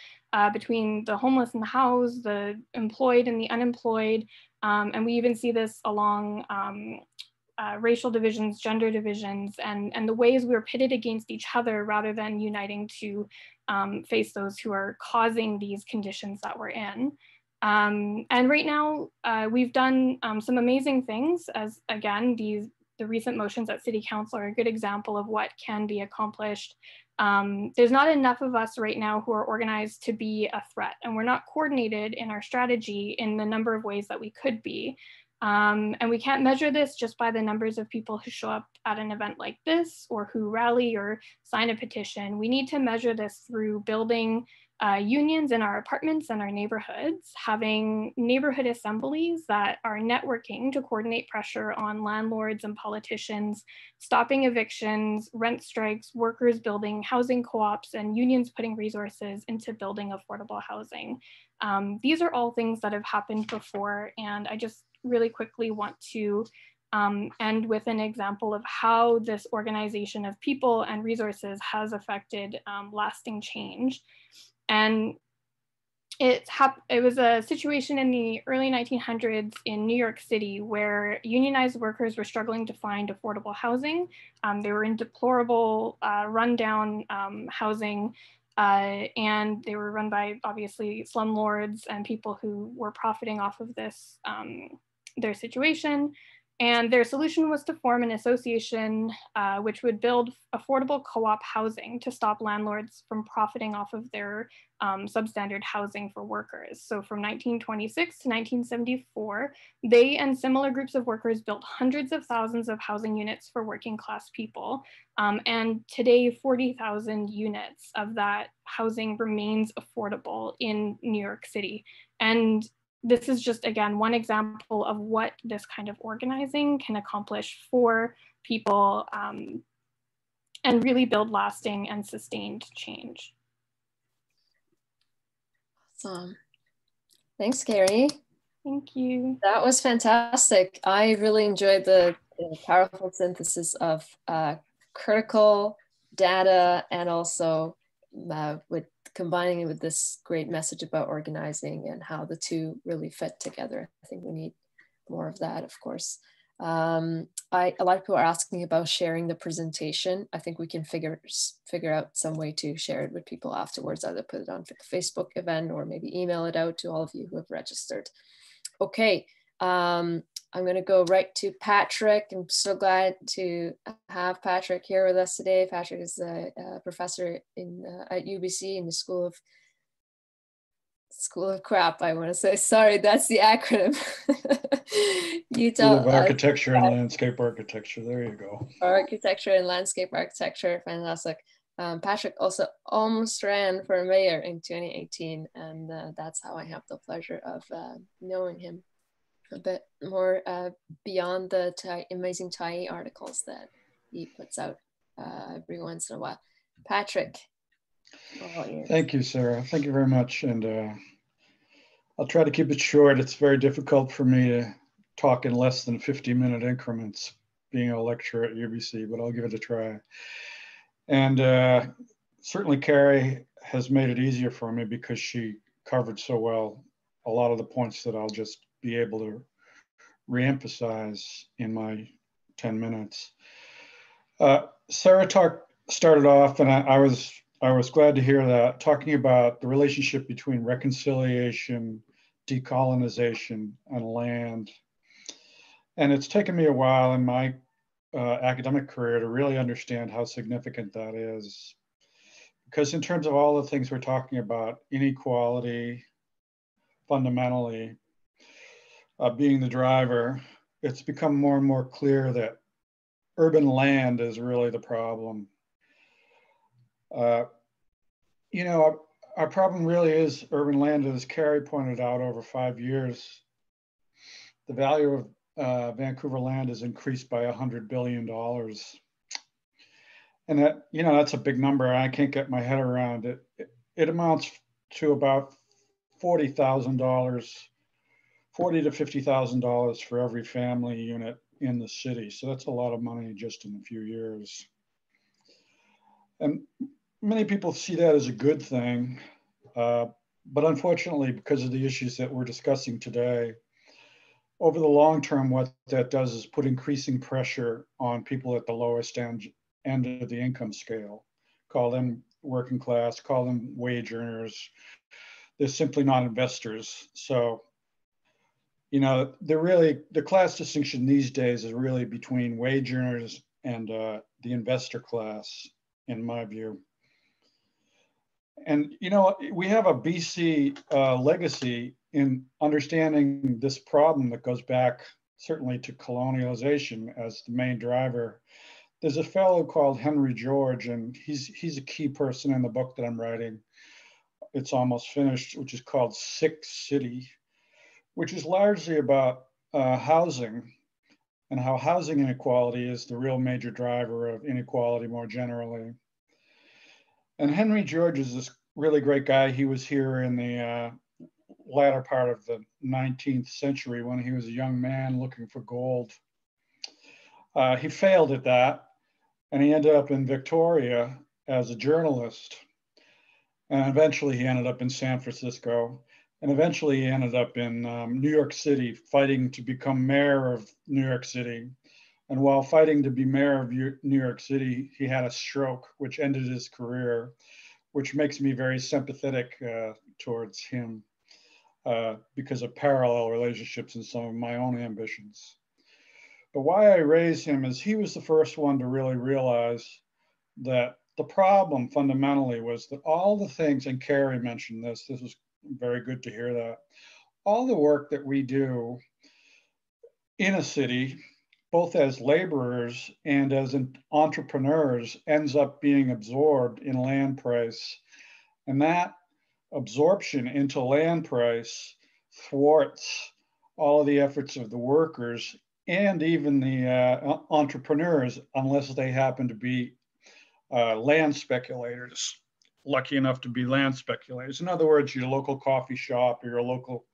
between the homeless and the housed, the employed and the unemployed. And we even see this along racial divisions, gender divisions, and the ways we're pitted against each other rather than uniting to face those who are causing these conditions that we're in. And right now, we've done some amazing things, as again, the recent motions at City Council are a good example of what can be accomplished. There's not enough of us right now who are organized to be a threat, and we're not coordinated in our strategy in the number of ways that we could be. And we can't measure this just by the numbers of people who show up at an event like this or who rally or sign a petition. We need to measure this through building unions in our apartments and our neighborhoods, having neighborhood assemblies that are networking to coordinate pressure on landlords and politicians, stopping evictions, rent strikes, workers building housing co-ops, and unions putting resources into building affordable housing. These are all things that have happened before, and I just really quickly want to end with an example of how this organization of people and resources has affected lasting change. And it was a situation in the early 1900s in New York City where unionized workers were struggling to find affordable housing. They were in deplorable, rundown housing, and they were run by obviously slumlords and people who were profiting off of this, their situation. And their solution was to form an association which would build affordable co-op housing to stop landlords from profiting off of their substandard housing for workers. So from 1926 to 1974, they and similar groups of workers built hundreds of thousands of housing units for working class people. And today, 40,000 units of that housing remains affordable in New York City. And this is just, again, one example of what this kind of organizing can accomplish for people and really build lasting and sustained change. Awesome. Thanks, Kari. Thank you. That was fantastic. I really enjoyed the powerful synthesis of critical data and also with combining it with this great message about organizing and how the two really fit together. I think we need more of that, of course. A lot of people are asking about sharing the presentation. I think we can figure out some way to share it with people afterwards, either put it on the Facebook event or maybe email it out to all of you who have registered. Okay, I'm going to go right to Patrick. I'm so glad to have Patrick here with us today. Patrick is a professor at UBC in the School of School of Crap, I want to say. Sorry, that's the acronym. You School tell of Architecture and Landscape Architecture. There you go. Architecture and Landscape Architecture, fantastic. Patrick also almost ran for mayor in 2018, and that's how I have the pleasure of knowing him a bit more beyond the amazing Thai articles that he puts out every once in a while. Patrick, thank you, Sarah. Thank you very much. And I'll try to keep it short. It's very difficult for me to talk in less than 50-minute increments, being a lecturer at UBC, but I'll give it a try. And certainly Kari has made it easier for me because she covered so well a lot of the points that I'll just be able to reemphasize in my 10 minutes. Sarah started off, and I was glad to hear that, talking about the relationship between reconciliation, decolonization, and land. And it's taken me a while in my academic career to really understand how significant that is. Because in terms of all the things we're talking about, inequality, fundamentally, being the driver, it's become more and more clear that urban land is really the problem. You know, our problem really is urban land, as Kari pointed out, over 5 years. The value of Vancouver land has increased by $100 billion. And that, you know, that's a big number. I can't get my head around it. It amounts to about $40,000, $40,000 to $50,000 for every family unit in the city. So that's a lot of money just in a few years. And many people see that as a good thing. But unfortunately, because of the issues that we're discussing today, over the long term, what that does is put increasing pressure on people at the lowest end of the income scale. Call them working class, call them wage earners. They're simply not investors. So, you know, the class distinction these days is really between wage earners and the investor class, in my view. And, you know, we have a BC legacy in understanding this problem that goes back certainly to colonialization as the main driver. There's a fellow called Henry George, and he's a key person in the book that I'm writing. It's almost finished, which is called Sick City, which is largely about housing and how housing inequality is the real major driver of inequality more generally. And Henry George is this really great guy. He was here in the latter part of the 19th century when he was a young man looking for gold. He failed at that, and he ended up in Victoria as a journalist. And eventually he ended up in San Francisco. And eventually he ended up in New York City, fighting to become mayor of New York City. And while fighting to be mayor of New York City, he had a stroke, which ended his career, which makes me very sympathetic towards him because of parallel relationships and some of my own ambitions. But why I raise him is he was the first one to really realize that the problem fundamentally was that all the things, and Kari mentioned this was very good to hear that, all the work that we do in a city, both as laborers and as entrepreneurs, ends up being absorbed in land price. And that absorption into land price thwarts all of the efforts of the workers and even the entrepreneurs, unless they happen to be land speculators, lucky enough to be land speculators. In other words, your local coffee shop or your local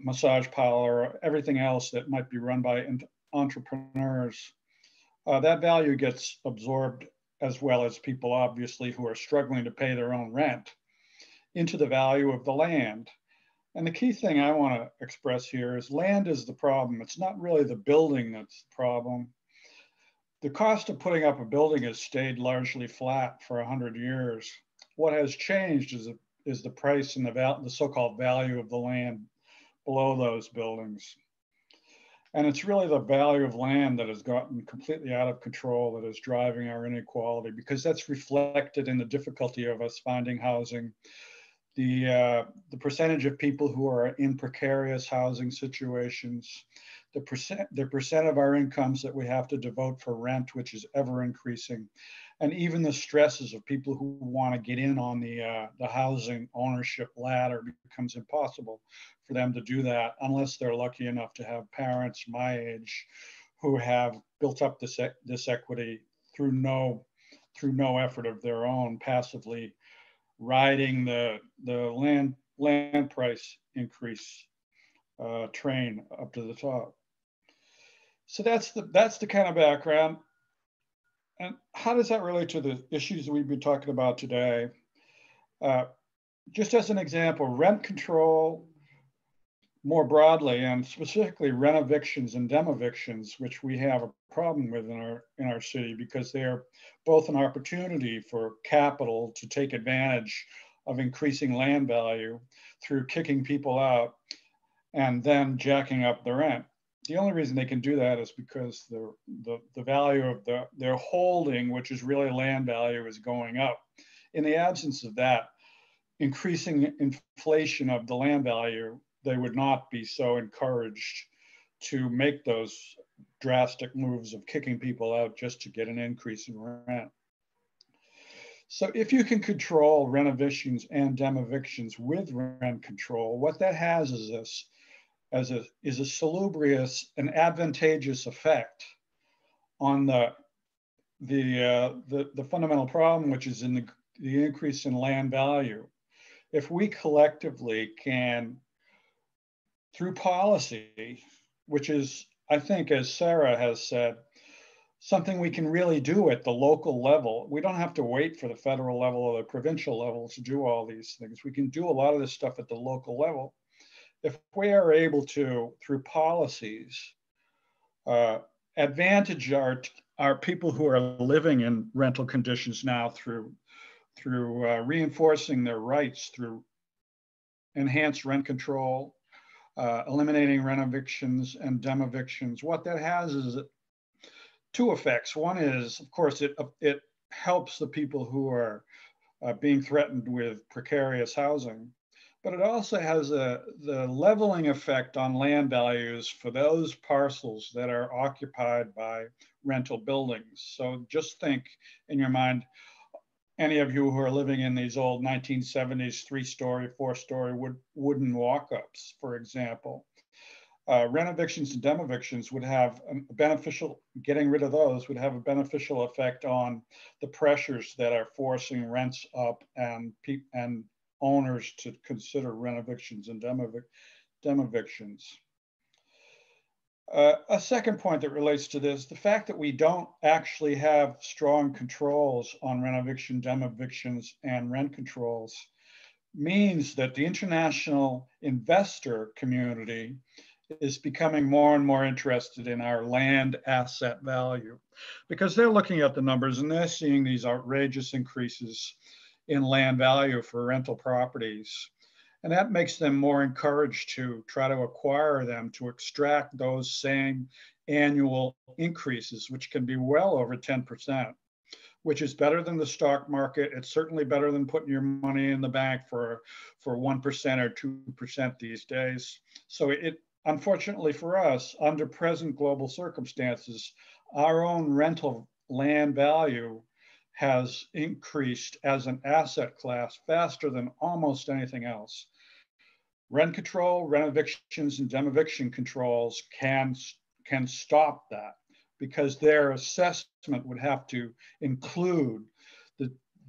massage parlor, or everything else that might be run by entrepreneurs, that value gets absorbed, as well as people obviously who are struggling to pay their own rent, into the value of the land. And the key thing I want to express here is land is the problem. It's not really the building that's the problem. The cost of putting up a building has stayed largely flat for 100 years. What has changed is the price and the so-called value of the land below those buildings. And it's really the value of land that has gotten completely out of control that is driving our inequality, because that's reflected in the difficulty of us finding housing, the percentage of people who are in precarious housing situations, the percent of our incomes that we have to devote for rent, which is ever increasing, and even the stresses of people who want to get in on the housing ownership ladder. Becomes impossible for them to do that unless they're lucky enough to have parents my age who have built up this equity through no effort of their own, passively riding the land price increase train up to the top. So that's the kind of background. And how does that relate to the issues that we've been talking about today? Just as an example, rent control more broadly, and specifically rent evictions and dem evictions, which we have a problem with in our city because they're both an opportunity for capital to take advantage of increasing land value through kicking people out and then jacking up the rent. The only reason they can do that is because the value of their holding, which is really land value, is going up. In the absence of that, increasing inflation of the land value, they would not be so encouraged to make those drastic moves of kicking people out just to get an increase in rent. So if you can control rent evictions and dem evictions with rent control, what that has is this, is a salubrious and advantageous effect on the fundamental problem, which is in the increase in land value. If we collectively can, through policy, which is, I think, as Sara has said, something we can really do at the local level. We don't have to wait for the federal level or the provincial level to do all these things. We can do a lot of this stuff at the local level. If we are able to, through policies, advantage our people who are living in rental conditions now through reinforcing their rights, through enhanced rent control, eliminating rent evictions and dem evictions, what that has is two effects. One is, of course, it helps the people who are being threatened with precarious housing, but it also has the leveling effect on land values for those parcels that are occupied by rental buildings. So just think in your mind, any of you who are living in these old 1970s 3-story, 4-story wooden walk-ups, for example, rent evictions and dem evictions would have a beneficial, getting rid of those would have a beneficial effect on the pressures that are forcing rents up and owners to consider rent evictions and dem evictions. A second point that relates to this, the fact that we don't actually have strong controls on rent eviction, dem evictions, and rent controls means that the international investor community is becoming more and more interested in our land asset value because they're looking at the numbers and they're seeing these outrageous increases in land value for rental properties. And that makes them more encouraged to try to acquire them, to extract those same annual increases, which can be well over 10%, which is better than the stock market. It's certainly better than putting your money in the bank for 1% or 2% these days. So it, unfortunately for us, under present global circumstances, our own rental land value has increased as an asset class faster than almost anything else. Rent control, rent evictions, and dem eviction controls can stop that because their assessment would have to include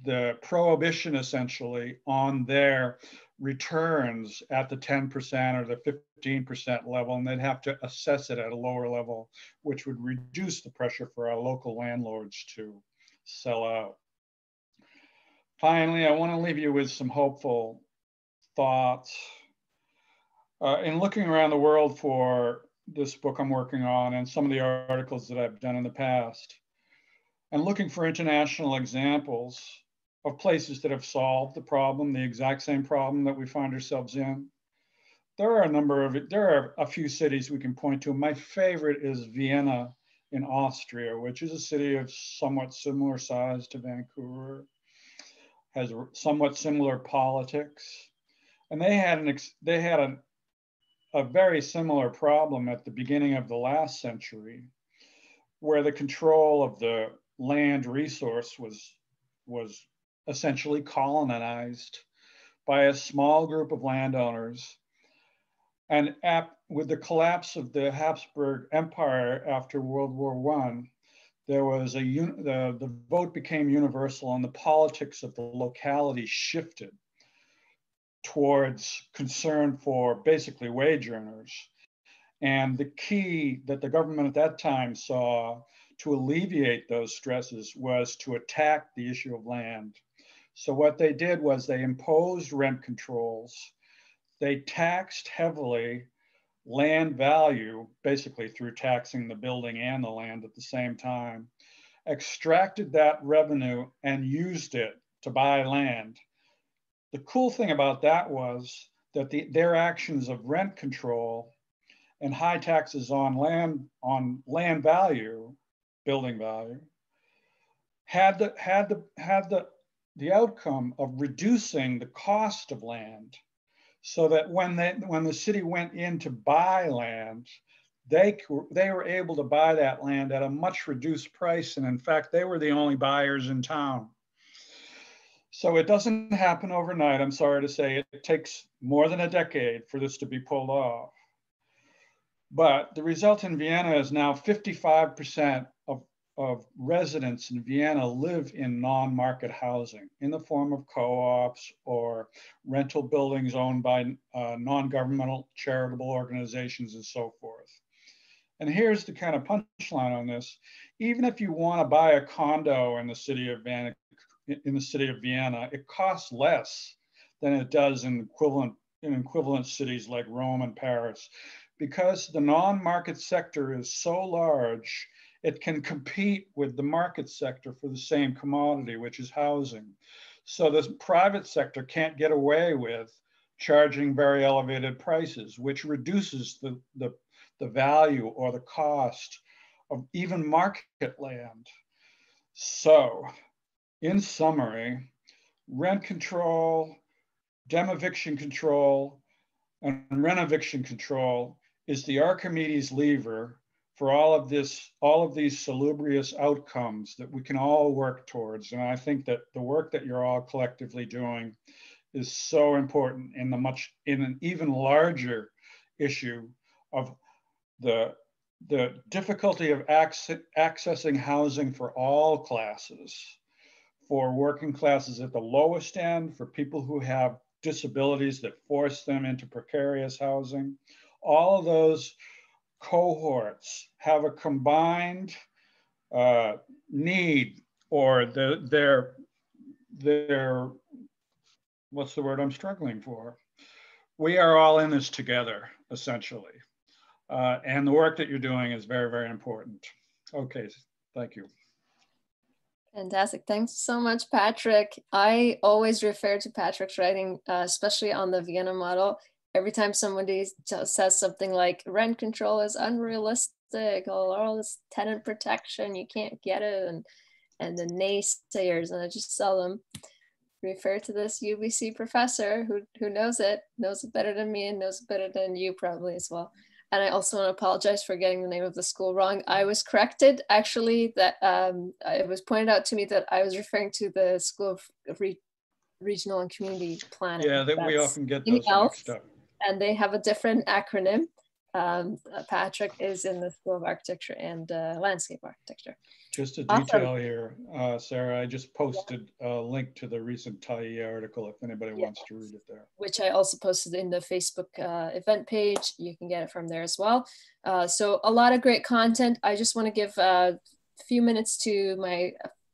the prohibition essentially on their returns at the 10% or the 15% level, and they'd have to assess it at a lower level, which would reduce the pressure for our local landlords to sell out. Finally, I want to leave you with some hopeful thoughts. In looking around the world for this book I'm working on and some of the articles that I've done in the past, and looking for international examples of places that have solved the problem, the exact same problem that we find ourselves in, there are a few cities we can point to. My favorite is Vienna in Austria, which is a city of somewhat similar size to Vancouver, has somewhat similar politics, And they had a very similar problem at the beginning of the last century, where the control of the land resource was essentially colonized by a small group of landowners. And with the collapse of the Habsburg Empire after World War I, there was the vote became universal and the politics of the locality shifted towards concern for basically wage earners. And the key that the government at that time saw to alleviate those stresses was to attack the issue of land. So what they did was they imposed rent controls. They taxed heavily land value, basically through taxing the building and the land at the same time, extracted that revenue and used it to buy land. The cool thing about that was that their actions of rent control and high taxes on land value, building value, had the outcome of reducing the cost of land, so that when the city went in to buy land, they were able to buy that land at a much reduced price, and in fact, they were the only buyers in town. So it doesn't happen overnight. I'm sorry to say, it takes more than a decade for this to be pulled off. But the result in Vienna is now 55% of residents in Vienna live in non-market housing in the form of co-ops or rental buildings owned by non-governmental charitable organizations and so forth. And here's the kind of punchline on this. Even if you want to buy a condo in the city of Vienna, it costs less than it does in equivalent cities like Rome and Paris, because the non-market sector is so large, it can compete with the market sector for the same commodity, which is housing. So the private sector can't get away with charging very elevated prices, which reduces the value or the cost of even market land. So in summary, rent control, dem-eviction control, and rent-eviction control is the Archimedes lever for all of these salubrious outcomes that we can all work towards. And I think that the work that you're all collectively doing is so important in an even larger issue of the difficulty of accessing housing for all classes, for working classes at the lowest end, for people who have disabilities that force them into precarious housing. All of those cohorts have a combined need, or their what's the word I'm struggling for? We are all in this together, essentially. And the work that you're doing is very, very important. Okay, thank you. Fantastic. Thanks so much, Patrick. I always refer to Patrick's writing, especially on the Vienna model. Every time somebody says something like rent control is unrealistic, all this tenant protection, you can't get it, and the naysayers, and I just tell them, refer to this UBC professor who knows it better than me and knows it better than you probably as well. And I also want to apologize for getting the name of the school wrong. I was corrected, actually, that it was pointed out to me that I was referring to the School of Regional and Community Planning. Yeah, that we often get those mixed up. And they have a different acronym. Patrick is in the School of Architecture and Landscape Architecture. Just a detail here, Sarah, I just posted a link to the recent Tyee article if anybody wants to read it there. Which I also posted in the Facebook event page. You can get it from there as well. So a lot of great content. I just want to give a few minutes to my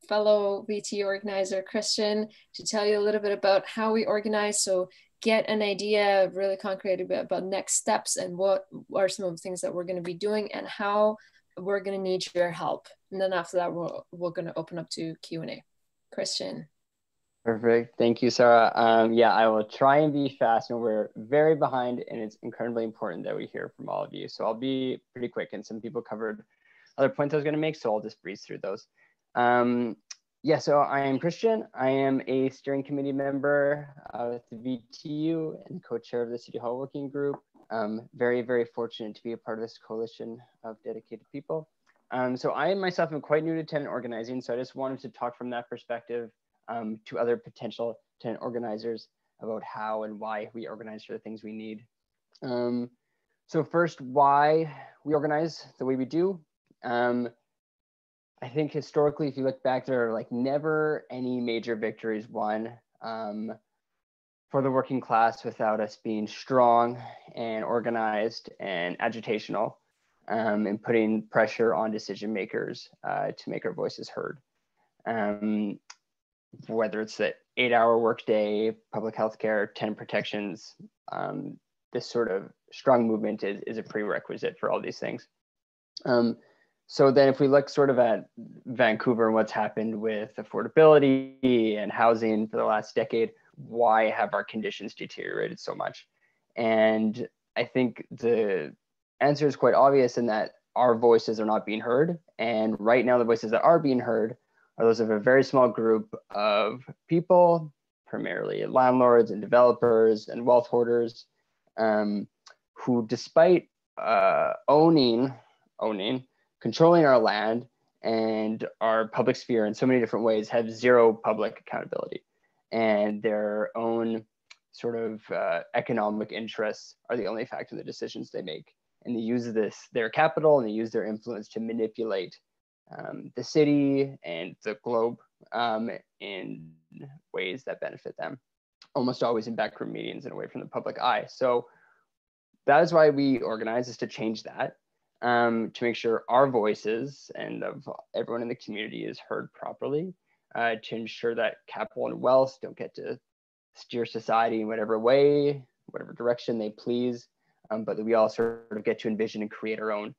fellow VT organizer, Christian, to tell you a little bit about how we organize. So get an idea really concrete about next steps and what are some of the things that we're going to be doing and how we're going to need your help. And then after that, we're going to open up to Q&A. Christian. Perfect. Thank you, Sarah. Yeah, I will try and be fast, and we're very behind, and it's incredibly important that we hear from all of you. So I'll be pretty quick, and some people covered other points I was going to make, so I'll just breeze through those. Yeah, so I am Christian. I am a steering committee member with the VTU and co-chair of the City Hall Working Group. Very, very fortunate to be a part of this coalition of dedicated people. So I myself am quite new to tenant organizing, so I just wanted to talk from that perspective to other potential tenant organizers about how and why we organize for the things we need. So first, why we organize the way we do. I think historically, if you look back, there are like never any major victories won for the working class without us being strong and organized and agitational and putting pressure on decision makers to make our voices heard. Whether it's the 8-hour workday, public health care, tenant protections, this sort of strong movement is a prerequisite for all these things. So then if we look sort of at Vancouver and what's happened with affordability and housing for the last decade, why have our conditions deteriorated so much? And I think the answer is quite obvious in that our voices are not being heard. And right now the voices that are being heard are those of a very small group of people, primarily landlords and developers and wealth hoarders, who despite controlling our land and our public sphere in so many different ways, have zero public accountability, and their own sort of economic interests are the only factor in the decisions they make. And they use their capital, and they use their influence to manipulate the city and the globe in ways that benefit them, almost always in backroom meetings and away from the public eye. So that is why we organize, is to change that. To make sure our voices and of everyone in the community is heard properly, to ensure that capital and wealth don't get to steer society in whatever way, whatever direction they please, but that we all sort of get to envision and create our own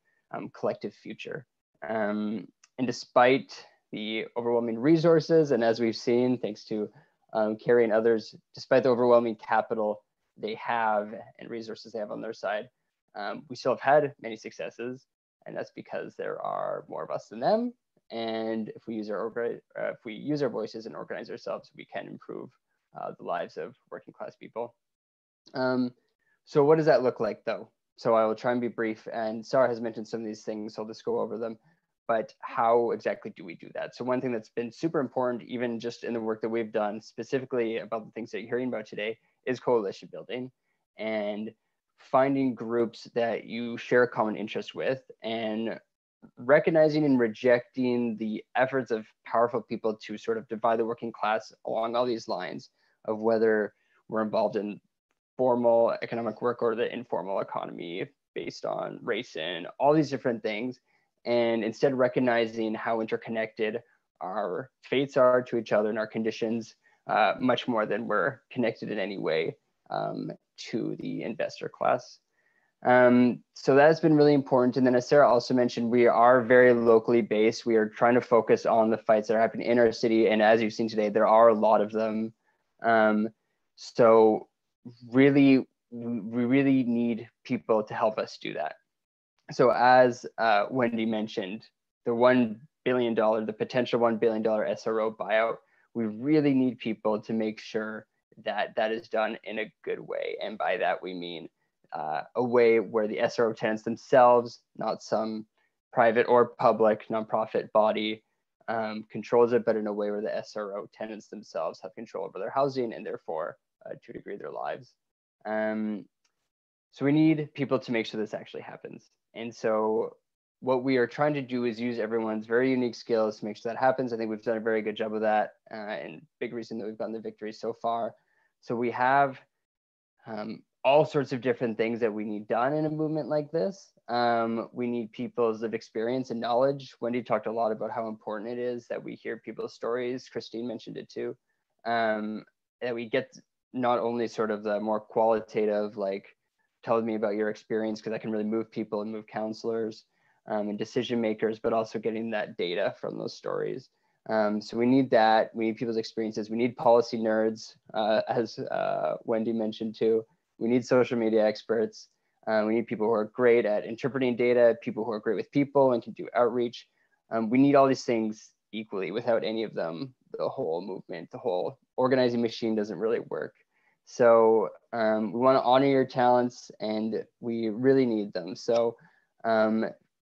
collective future. And despite the overwhelming resources, and as we've seen, thanks to Kari and others, despite the overwhelming capital they have and resources they have on their side, we still have had many successes, and that's because there are more of us than them. And if we use our voices and organize ourselves, we can improve the lives of working class people. So what does that look like, though? So I will try and be brief. And Sara has mentioned some of these things, so I'll just go over them. But how exactly do we do that? So one thing that's been super important, even just in the work that we've done, specifically about the things that you're hearing about today, is coalition building and finding groups that you share a common interest with, and recognizing and rejecting the efforts of powerful people to sort of divide the working class along all these lines of whether we're involved in formal economic work or the informal economy based on race and all these different things, and instead recognizing how interconnected our fates are to each other and our conditions, much more than we're connected in any way to the investor class. So that's been really important. And then as Sara also mentioned, we are very locally based. We are trying to focus on the fights that are happening in our city. And as you've seen today, there are a lot of them. So really, we really need people to help us do that. So as Wendy mentioned, the $1 billion, the potential $1 billion SRO buyout, we really need people to make sure that that is done in a good way. And by that, we mean a way where the SRO tenants themselves, not some private or public nonprofit body, controls it, but in a way where the SRO tenants themselves have control over their housing and therefore, to a degree, their lives. So we need people to make sure this actually happens. And so what we are trying to do is use everyone's very unique skills to make sure that happens. I think we've done a very good job of that, and big reason that we've gotten the victories so far. So we have all sorts of different things that we need done in a movement like this. We need people's lived experience and knowledge. Wendy talked a lot about how important it is that we hear people's stories. Christine mentioned it too. That we get not only sort of the more qualitative, like, tell me about your experience, because that can really move people and move councillors and decision makers, but also getting that data from those stories. So we need that. We need people's experiences. We need policy nerds, as Wendy mentioned too. We need social media experts. We need people who are great at interpreting data, people who are great with people and can do outreach. We need all these things equally. Without any of them, the whole movement, the whole organizing machine doesn't really work. So we want to honor your talents, and we really need them. So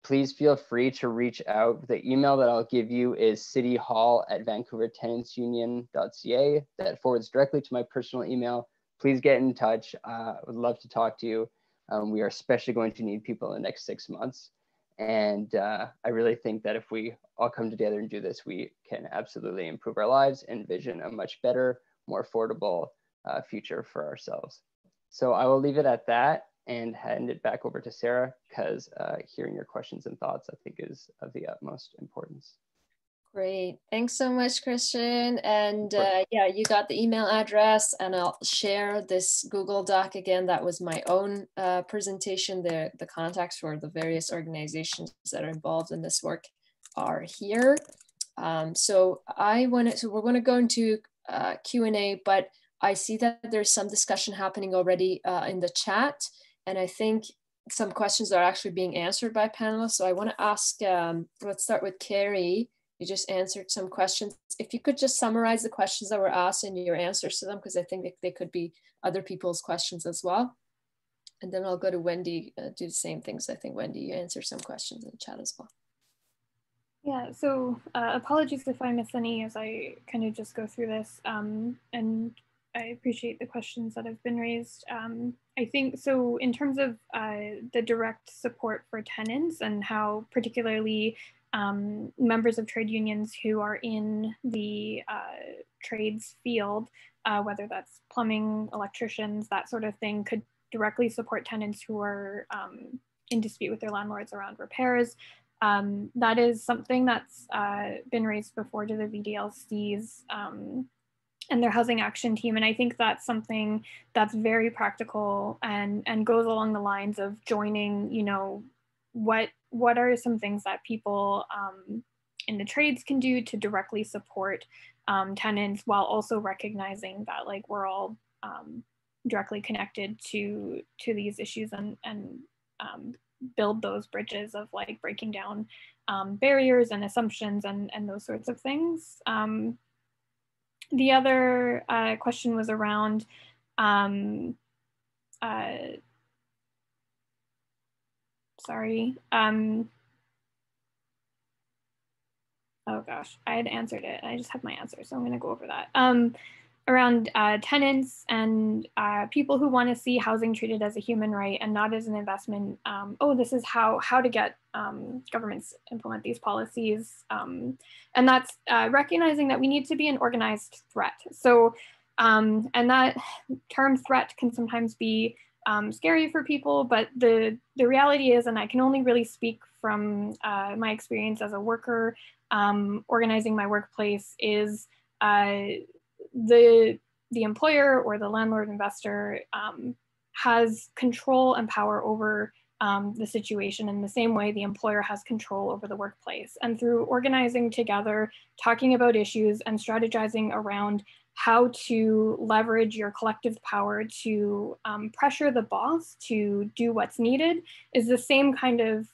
please feel free to reach out. The email that I'll give you is cityhall@vancouvertenantsunion.ca. That forwards directly to my personal email. Please get in touch. I would love to talk to you. We are especially going to need people in the next 6 months. And I really think that if we all come together and do this, we can absolutely improve our lives and envision a much better, more affordable future for ourselves. So I will leave it at that and hand it back over to Sarah, because hearing your questions and thoughts, I think, is of the utmost importance. Great. Thanks so much, Christian. And yeah, you got the email address, and I'll share this Google Doc again. That was my own presentation. The contacts for the various organizations that are involved in this work are here. So we're going to go into Q&A, but I see that there's some discussion happening already in the chat. And I think some questions are actually being answered by panelists. So I want to ask, let's start with Kari. You just answered some questions. If you could just summarize the questions that were asked and your answers to them, because I think they could be other people's questions as well. And then I'll go to Wendy, do the same things. I think Wendy, you answered some questions in the chat as well. Yeah, so apologies if I miss any as I kind of just go through this. And I appreciate the questions that have been raised. I think so in terms of the direct support for tenants and how particularly members of trade unions who are in the trades field, whether that's plumbing, electricians, that sort of thing, could directly support tenants who are in dispute with their landlords around repairs. That is something that's been raised before to the VDLCs and their housing action team. And I think that's something that's very practical and goes along the lines of joining, you know, what are some things that people in the trades can do to directly support tenants, while also recognizing that like we're all directly connected to these issues and build those bridges of like breaking down barriers and assumptions and those sorts of things. The other question was around sorry. Oh gosh, I had answered it. I just have my answer, so I'm going to go over that. Around tenants and people who want to see housing treated as a human right and not as an investment. Oh, this is how to get governments implement these policies. And that's recognizing that we need to be an organized threat. So, and that term threat can sometimes be scary for people, but the reality is, and I can only really speak from my experience as a worker organizing my workplace, is the employer or the landlord investor has control and power over the situation in the same way the employer has control over the workplace. And through organizing together, talking about issues and strategizing around how to leverage your collective power to pressure the boss to do what's needed is the same kind of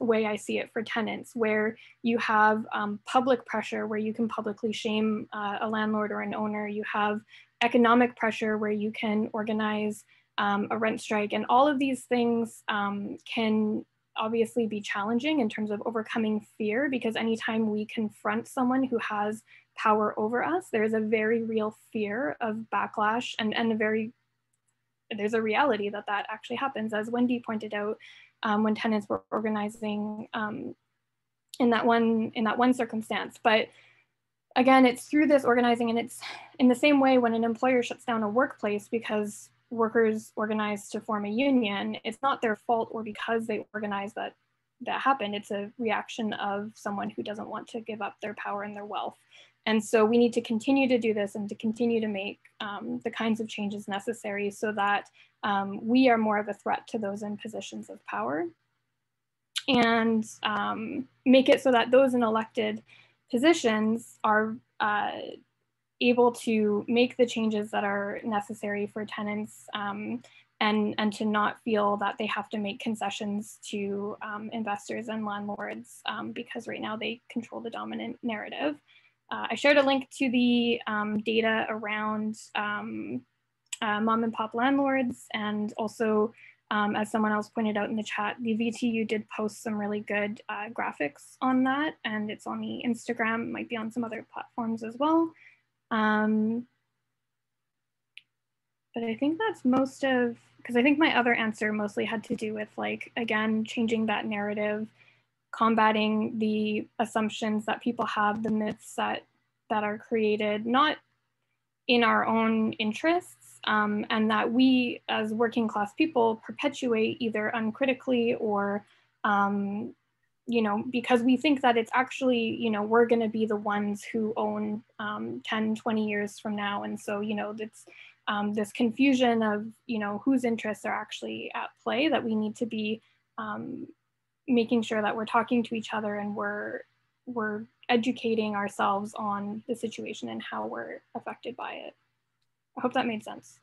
way I see it for tenants, where you have public pressure where you can publicly shame a landlord or an owner. You have economic pressure where you can organize a rent strike, and all of these things can obviously be challenging in terms of overcoming fear, because anytime we confront someone who has power over us, there's a very real fear of backlash, and there's a reality that actually happens, as Wendy pointed out, when tenants were organizing in that one circumstance. But again, it's through this organizing, and it's in the same way when an employer shuts down a workplace because workers organized to form a union, it's not their fault or because they organized that happened. It's a reaction of someone who doesn't want to give up their power and their wealth. And so we need to continue to do this and to continue to make the kinds of changes necessary so that we are more of a threat to those in positions of power, and make it so that those in elected positions are able to make the changes that are necessary for tenants and to not feel that they have to make concessions to investors and landlords because right now they control the dominant narrative. I shared a link to the data around mom and pop landlords, and also as someone else pointed out in the chat, the VTU did post some really good graphics on that, and it's on the Instagram, it might be on some other platforms as well. But I think that's most of, because I think my other answer mostly had to do with, like, again, changing that narrative, combating the assumptions that people have, the myths that are created, not in our own interests, and that we as working class people perpetuate either uncritically or, you know, because we think that it's actually, you know, we're going to be the ones who own 10, 20 years from now. And so, you know, it's this confusion of, you know, whose interests are actually at play, that we need to be making sure that we're talking to each other and we're educating ourselves on the situation and how we're affected by it. I hope that made sense.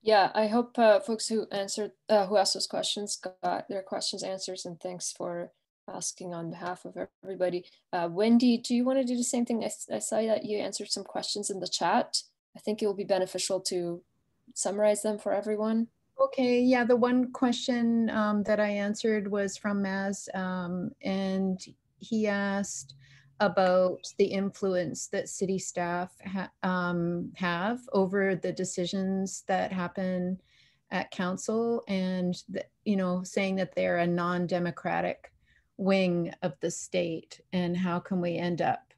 Yeah, I hope folks who asked those questions got their questions answered, and thanks for asking on behalf of everybody. Wendy, do you want to do the same thing? I saw that you answered some questions in the chat. I think it will be beneficial to summarize them for everyone. Okay, yeah, the one question that I answered was from Maz, and he asked about the influence that city staff have over the decisions that happen at council, and you know, saying that they're a non-democratic wing of the state, and how can we end up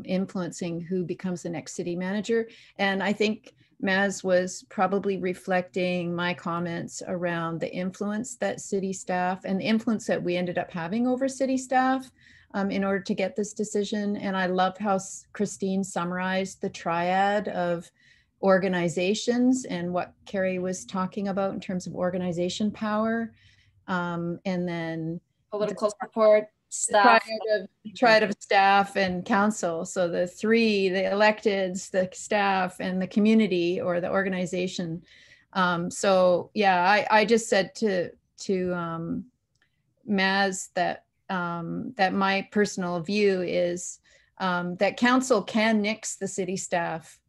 influencing who becomes the next city manager. And I think Maz was probably reflecting my comments around the influence that city staff and the influence that we ended up having over city staff in order to get this decision. And I love how Christine summarized the triad of organizations and what Kari was talking about in terms of organization power. And then political support, staff. Triad of staff and council. So the three, the electeds, the staff, and the community or the organization. So yeah, I just said to Maz that that my personal view is that council can nix the city staff.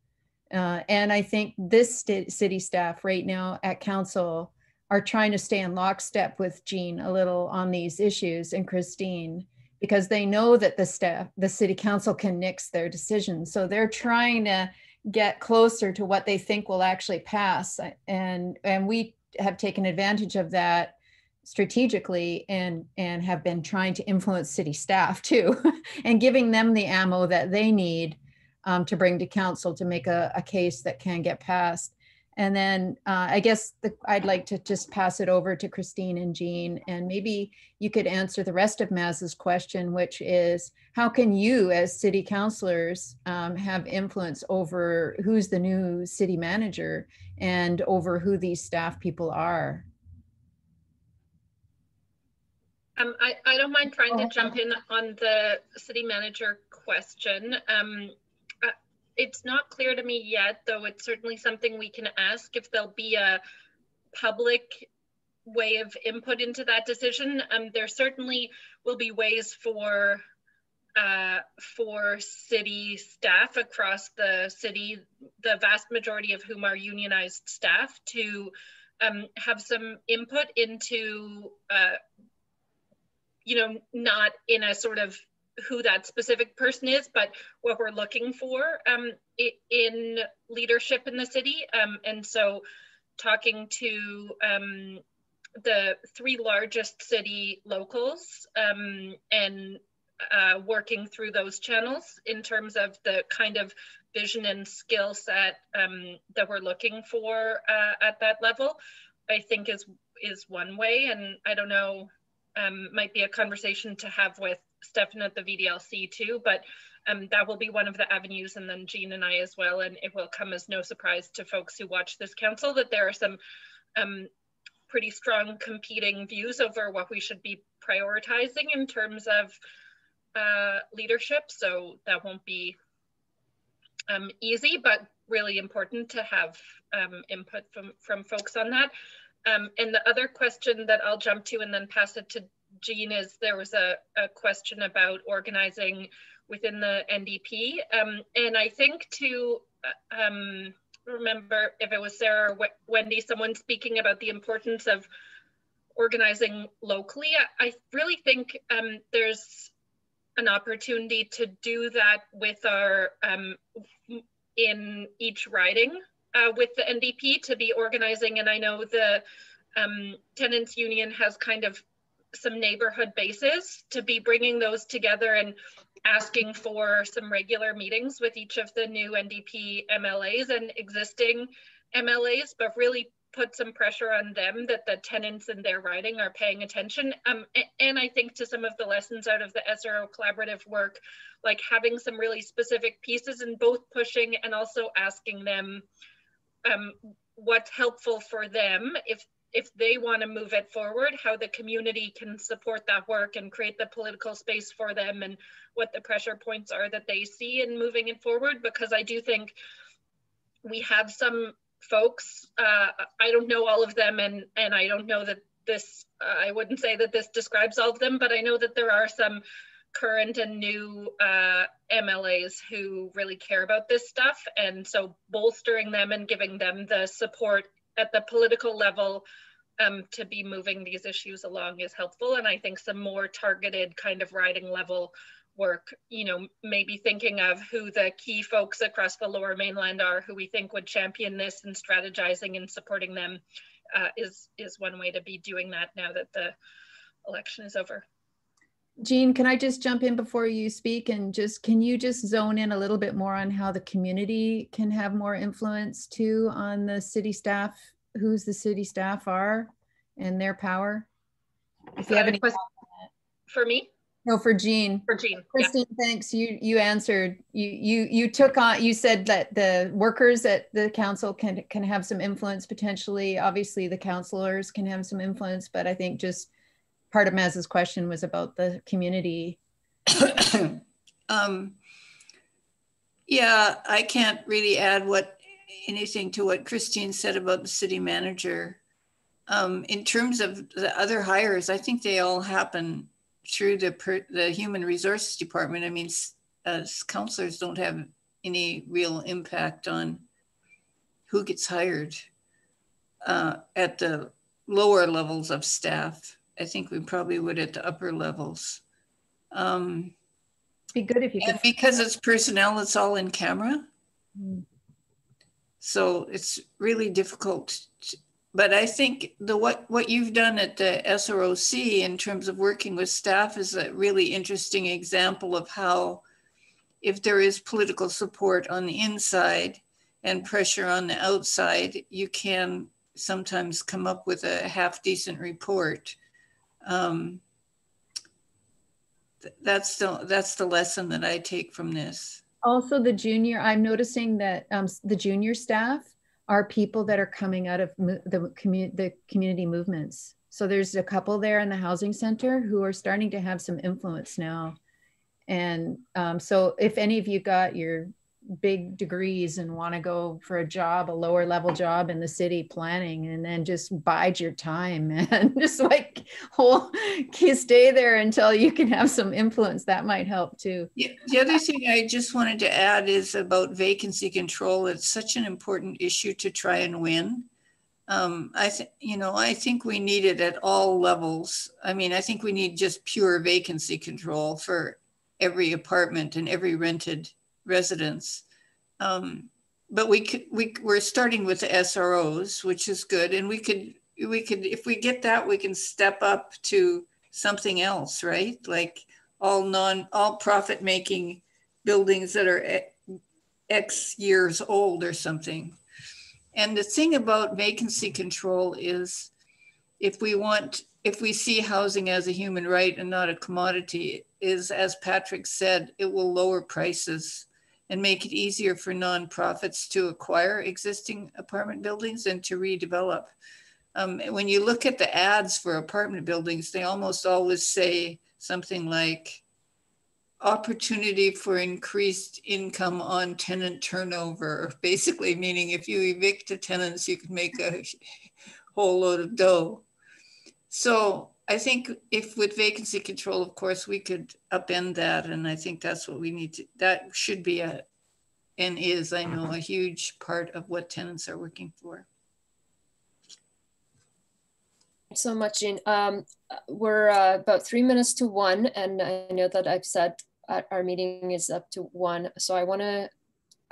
And I think this city staff right now at council are trying to stay in lockstep with Jean a little on these issues, and Christine, because they know that the city council can nix their decisions. So they're trying to get closer to what they think will actually pass. And we have taken advantage of that strategically and have been trying to influence city staff too, and giving them the ammo that they need to bring to council to make a case that can get passed. And then I guess I'd like to just pass it over to Christine and Jean, and maybe you could answer the rest of Maz's question, which is, how can you as city councillors have influence over who's the new city manager and over who these staff people are? I don't mind trying to jump in on the city manager question. It's not clear to me yet, though it's certainly something we can ask if there'll be a public way of input into that decision. There certainly will be ways for city staff across the city, the vast majority of whom are unionized staff, to have some input into, you know, not in a sort of who that specific person is, but what we're looking for in leadership in the city. And so talking to the three largest city locals and working through those channels in terms of the kind of vision and skill set that we're looking for at that level, I think is one way. And I don't know, might be a conversation to have with Stefan at the VDLC too, but that will be one of the avenues, and then Jean and I as well. And it will come as no surprise to folks who watch this council that there are some pretty strong competing views over what we should be prioritizing in terms of leadership. So that won't be easy, but really important to have input from folks on that. And the other question that I'll jump to and then pass it to Jean is, there was a question about organizing within the NDP. And I think to remember if it was Sarah or Wendy, someone speaking about the importance of organizing locally. I really think there's an opportunity to do that with our, in each riding with the NDP, to be organizing. And I know the Tenants Union has kind of some neighborhood bases, to be bringing those together and asking for some regular meetings with each of the new NDP MLAs and existing MLAs, but really put some pressure on them that the tenants in their riding are paying attention. And I think to some of the lessons out of the SRO Collaborative work, like having some really specific pieces and both pushing and also asking them what's helpful for them if they want to move it forward, how the community can support that work and create the political space for them, and what the pressure points are that they see in moving it forward. Because I do think we have some folks, I don't know all of them, and I don't know that this, I wouldn't say that this describes all of them, but I know that there are some current and new MLAs who really care about this stuff. And so bolstering them and giving them the support at the political level to be moving these issues along is helpful. And I think some more targeted kind of riding level work, you know, maybe thinking of who the key folks across the Lower Mainland are who we think would champion this, and strategizing and supporting them is one way to be doing that now that the election is over. Jean, can I just jump in before you speak, and just, can you just zone in a little bit more on how the community can have more influence too on the city staff, who's the city staff are and their power? If you have any for me? No, for Jean. For Jean. Christine, yeah. Thanks. You answered. You took on. You said that the workers at the council can have some influence potentially. Obviously, the councillors can have some influence, but I think just part of Maz's question was about the community. Yeah, I can't really add anything to what Christine said about the city manager. In terms of the other hires, I think they all happen through the human resources department. I mean, councillors don't have any real impact on who gets hired at the lower levels of staff. I think we probably would at the upper levels. Be good if you could. And because it's personnel, it's all in camera. Mm. So it's really difficult. But I think what you've done at the SROC in terms of working with staff is a really interesting example of how, if there is political support on the inside and pressure on the outside, you can sometimes come up with a half-decent report. That's the lesson that I take from this. Also, I'm noticing that the junior staff are people that are coming out of the community movements. So there's a couple there in the housing center who are starting to have some influence now. And so if any of you got your big degrees and want to go for a job, a lower level job in the city planning, and then just bide your time and just like stay there until you can have some influence, that might help too. Yeah, the other thing I just wanted to add is about vacancy control. It's such an important issue to try and win. I think we need it at all levels. I mean, I think we need just pure vacancy control for every apartment and every rented residents. But we're starting with the SROs, which is good. And we could, if we get that, we can step up to something else, right? Like all profit making buildings that are X years old or something. And the thing about vacancy control is if we see housing as a human right and not a commodity, is, as Patrick said, it will lower prices and make it easier for nonprofits to acquire existing apartment buildings and to redevelop. When you look at the ads for apartment buildings, they almost always say something like, opportunity for increased income on tenant turnover, basically meaning if you evict the tenants, you can make a whole load of dough. So I think if with vacancy control, of course, we could upend that. And I think that's what we need to, that should be a, and is, I know, a huge part of what tenants are working for. So much, Jean. We're about 3 minutes to 1, and I know that I've said our meeting is up to 1. So I want to,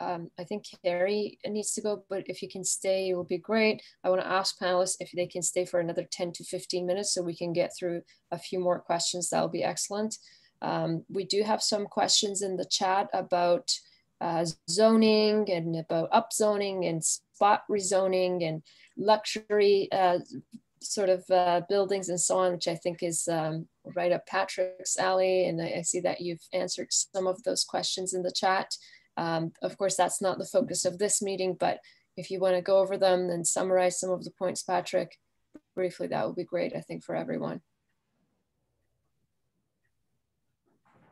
I think Kari needs to go, but if you can stay, it will be great. I want to ask panelists if they can stay for another 10 to 15 minutes so we can get through a few more questions. That will be excellent. We do have some questions in the chat about zoning and about upzoning and spot rezoning and luxury sort of buildings and so on, which I think is right up Patrick's alley. And I see that you've answered some of those questions in the chat. Of course, that's not the focus of this meeting, but if you want to go over them and summarize some of the points, Patrick, briefly, that would be great, I think, for everyone.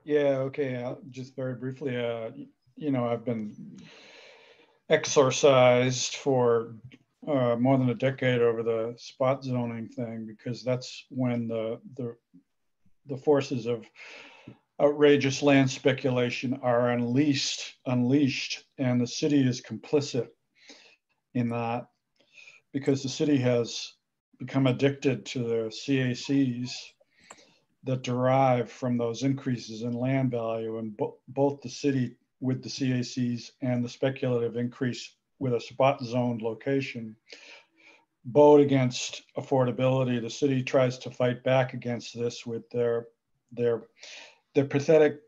Yeah, okay, just very briefly, you know, I've been exorcised for more than a decade over the spot zoning thing, because that's when the forces of outrageous land speculation are unleashed, and the city is complicit in that, because the city has become addicted to the CACs that derive from those increases in land value, and both the city with the CACs and the speculative increase with a spot zoned location vote against affordability. The city tries to fight back against this with their pathetic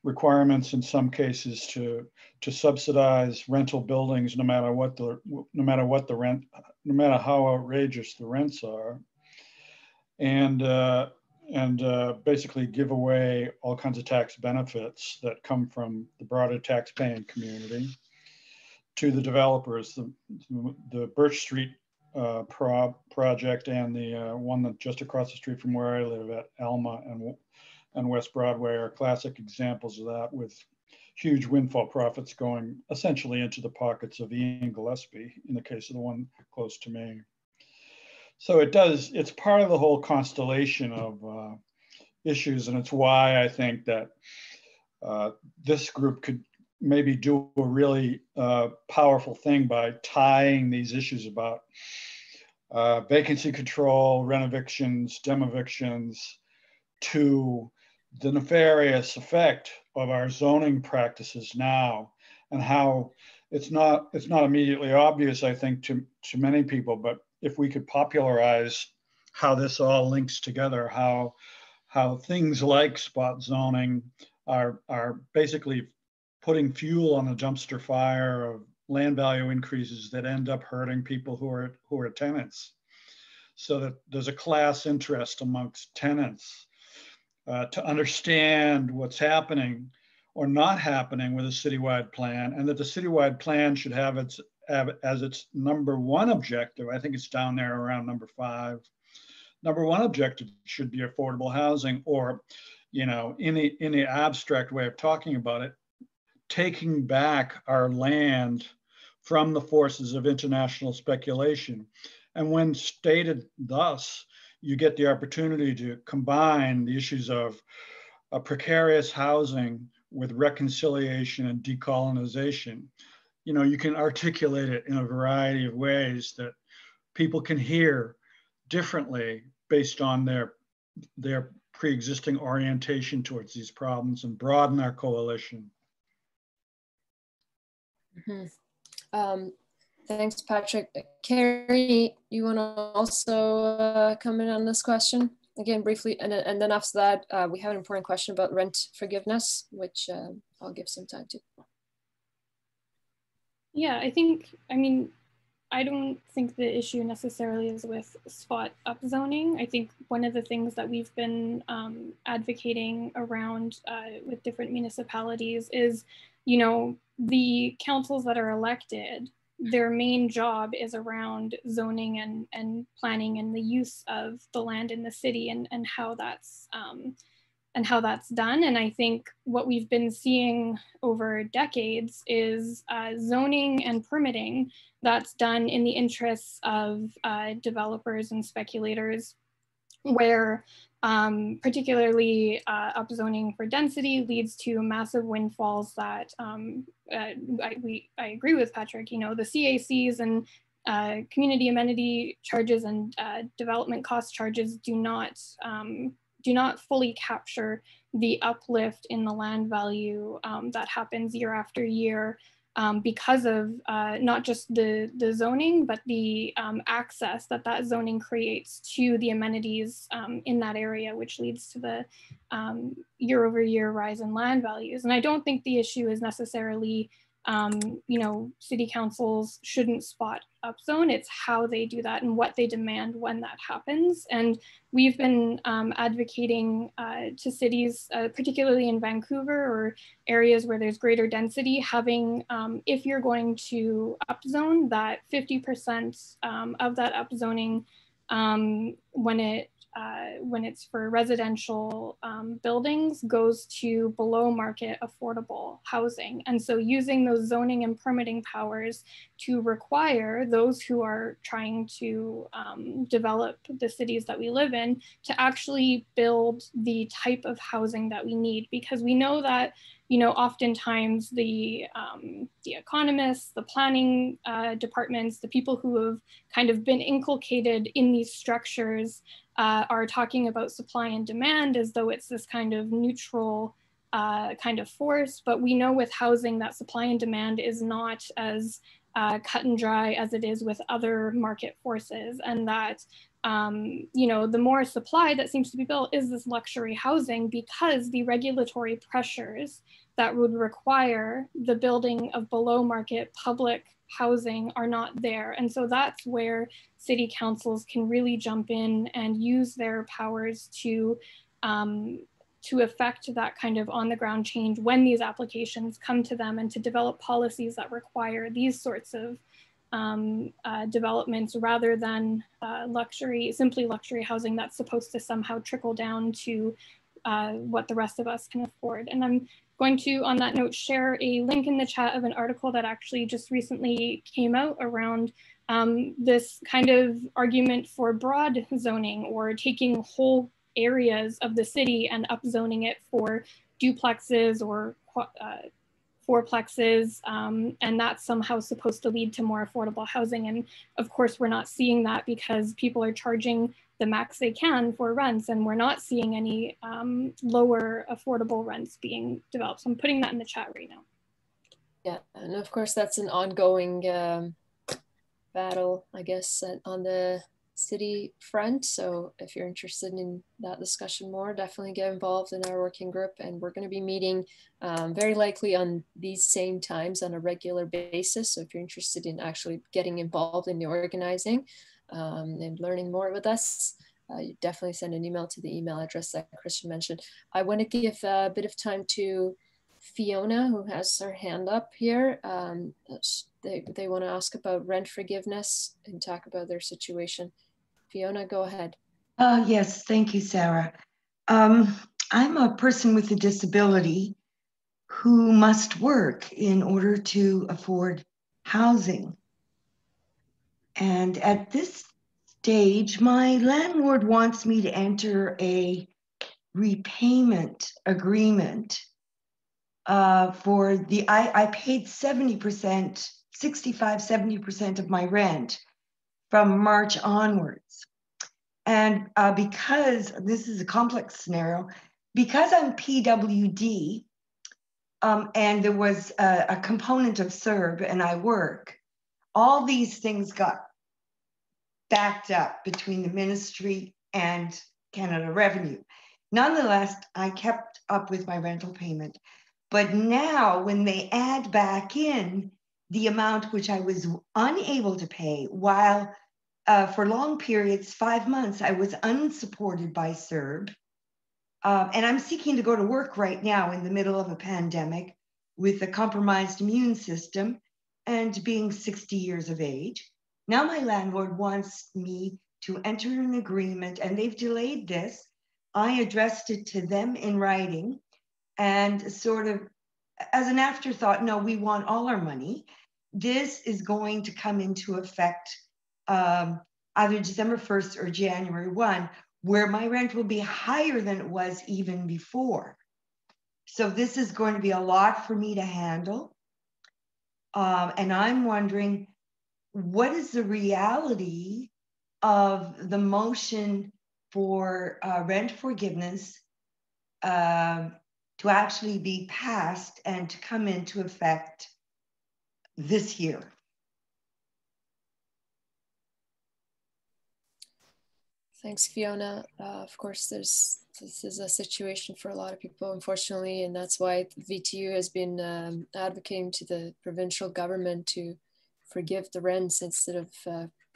requirements in some cases to subsidize rental buildings, no matter how outrageous the rents are, and basically give away all kinds of tax benefits that come from the broader tax-paying community to the developers. The Birch Street project and the one that just across the street from where I live at Alma and West Broadway are classic examples of that, with huge windfall profits going essentially into the pockets of Ian Gillespie in the case of the one close to me. So it's part of the whole constellation of issues, and it's why I think that this group could maybe do a really powerful thing by tying these issues about vacancy control, rent evictions, demevictions, to the nefarious effect of our zoning practices now, and how it's not immediately obvious, I think, to many people, but if we could popularize how this all links together, how things like spot zoning are basically putting fuel on the dumpster fire of land value increases that end up hurting people who are tenants. So that there's a class interest amongst tenants to understand what's happening or not happening with a citywide plan, and that the citywide plan should have as its #1 objective, I think it's down there around #5, #1 objective should be affordable housing, or, you know, in the abstract way of talking about it, taking back our land from the forces of international speculation. And when stated thus, you get the opportunity to combine the issues of precarious housing with reconciliation and decolonization. You know, you can articulate it in a variety of ways that people can hear differently based on their pre-existing orientation towards these problems, and broaden our coalition. Mm-hmm. Thanks, Patrick. Kari, you want to also come in on this question again briefly, and then after that, we have an important question about rent forgiveness, which I'll give some time to. Yeah, I don't think the issue necessarily is with spot upzoning. I think one of the things that we've been advocating around with different municipalities is, you know, the councils that are elected, their main job is around zoning and planning and the use of the land in the city, and how that's how that's done. And I think what we've been seeing over decades is zoning and permitting that's done in the interests of developers and speculators, where particularly upzoning for density leads to massive windfalls that I agree with Patrick, you know, the CACs and community amenity charges and development cost charges do not fully capture the uplift in the land value that happens year after year because of not just the zoning, but the access that zoning creates to the amenities in that area, which leads to the year-over-year rise in land values. And I don't think the issue is necessarily, you know, city councils shouldn't spot upzone. It's how they do that and what they demand when that happens. And we've been advocating to cities, particularly in Vancouver or areas where there's greater density, having, if you're going to upzone, that 50% of that upzoning when it's for residential buildings goes to below market affordable housing. And so using those zoning and permitting powers to require those who are trying to develop the cities that we live in to actually build the type of housing that we need, because we know that, you know, oftentimes the economists, the planning departments, the people who have kind of been inculcated in these structures are talking about supply and demand as though it's this kind of neutral kind of force. But we know with housing that supply and demand is not as cut and dry as it is with other market forces, and that you know, the more supply that seems to be built is this luxury housing because the regulatory pressures that would require the building of below market public housing are not there. And so that's where city councils can really jump in and use their powers to affect that kind of on the ground change when these applications come to them, and to develop policies that require these sorts of developments rather than simply luxury housing that's supposed to somehow trickle down to what the rest of us can afford. And I'm going to, on that note, share a link in the chat of an article that actually just recently came out around this kind of argument for broad zoning, or taking whole areas of the city and upzoning it for duplexes or fourplexes, and that's somehow supposed to lead to more affordable housing. And of course, we're not seeing that because people are charging the max they can for rents, and we're not seeing any lower affordable rents being developed. So I'm putting that in the chat right now. Yeah, and of course that's an ongoing battle, I guess, on the city front. So if you're interested in that discussion more, definitely get involved in our working group. And we're going to be meeting very likely on these same times on a regular basis. So if you're interested in actually getting involved in the organizing and learning more with us, you definitely send an email to the email address that Christian mentioned. I want to give a bit of time to Fiona, who has her hand up here. They want to ask about rent forgiveness and talk about their situation. Fiona, go ahead. Yes, thank you, Sarah. I'm a person with a disability who must work in order to afford housing. And at this stage, my landlord wants me to enter a repayment agreement for the, I paid 70%, 65, 70% of my rent from March onwards. And because this is a complex scenario, because I'm PWD and there was a component of CERB and I work, all these things got backed up between the ministry and Canada Revenue. Nonetheless, I kept up with my rental payment. But now when they add back in the amount which I was unable to pay while for long periods, 5 months, I was unsupported by CERB. And I'm seeking to go to work right now in the middle of a pandemic with a compromised immune system and being 60 years of age. Now my landlord wants me to enter an agreement, and they've delayed this I addressed it to them in writing and sort of as an afterthought, no, we want all our money. This is going to come into effect either December 1st or January 1, where my rent will be higher than it was even before. So this is going to be a lot for me to handle. And I'm wondering, what is the reality of the motion for rent forgiveness to actually be passed and to come into effect this year? Thanks, Fiona. Of course, this is a situation for a lot of people, unfortunately, and that's why VTU has been advocating to the provincial government to forgive the rents instead of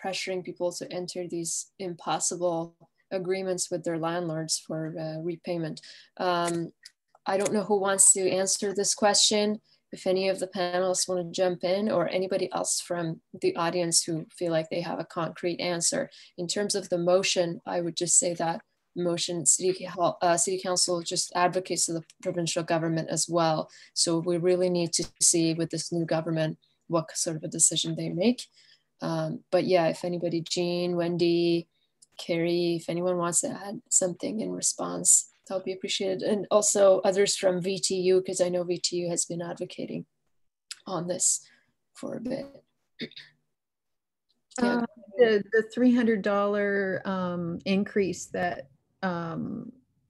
pressuring people to enter these impossible agreements with their landlords for repayment. I don't know who wants to answer this question. If any of the panelists want to jump in, or anybody else from the audience who feel like they have a concrete answer. In terms of the motion, I would just say that motion, City Council just advocates to the provincial government as well. So we really need to see with this new government what sort of a decision they make. But yeah, if anybody, Jean, Wendy, Kari, if anyone wants to add something in response, that would be appreciated. And also others from VTU, because I know VTU has been advocating on this for a bit. Yeah. The $300 increase that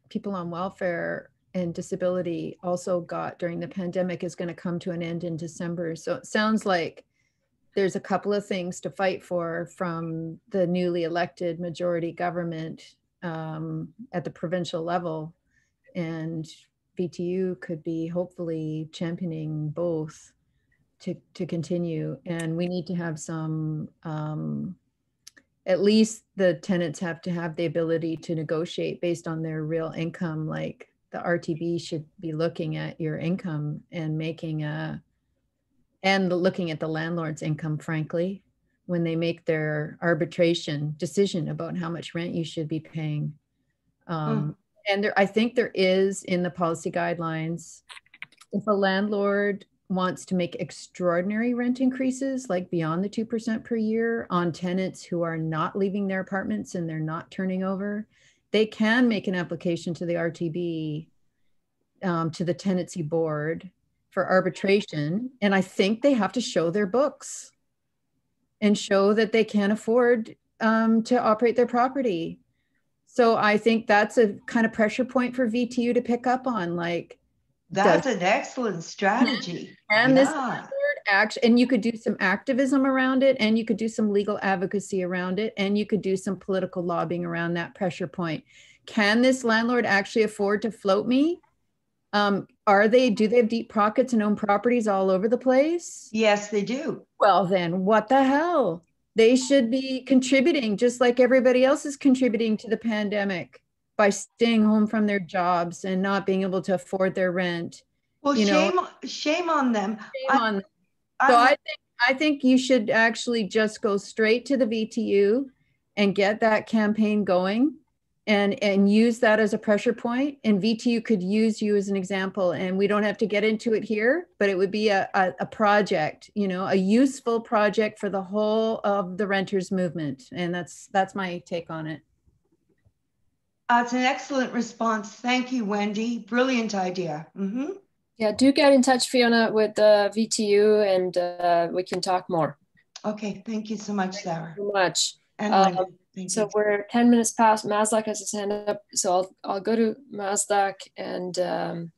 people on welfare and disability also got during the pandemic is going to come to an end in December. So it sounds like there's a couple of things to fight for from the newly elected majority government at the provincial level, and VTU could be hopefully championing both to continue. And we need to have some, at least the tenants have to have the ability to negotiate based on their real income. Like the RTB should be looking at your income and making and looking at the landlord's income, frankly, when they make their arbitration decision about how much rent you should be paying. And I think there is in the policy guidelines, if a landlord wants to make extraordinary rent increases, like beyond the 2% per year on tenants who are not leaving their apartments and they're not turning over, they can make an application to the RTB, to the tenancy board for arbitration. And I think they have to show their books and show that they can afford to operate their property. So I think that's a kind of pressure point for VTU to pick up on. Like, that's an excellent strategy. And this action, and you could do some activism around it, and you could do some legal advocacy around it, and you could do some political lobbying around that pressure point. Can this landlord actually afford to float me? Do they have deep pockets and own properties all over the place? Yes, they do. Well, then what the hell? They should be contributing just like everybody else is contributing to the pandemic by staying home from their jobs and not being able to afford their rent. Well, shame on them. Shame on them. So I think you should actually just go straight to the VTU and get that campaign going and use that as a pressure point. And VTU could use you as an example. And we don't have to get into it here, but it would be a project, a useful project for the whole of the renters movement. And that's my take on it. It's an excellent response. Thank you, Wendy. Brilliant idea. Mm-hmm. Yeah, do get in touch, Fiona, with VTU, and we can talk more. Okay, thank you so much, Sarah. Thank you so much. And Wendy, thank so you. We're 10 minutes past. Mazdak has his hand up, so I'll go to Mazdak, and then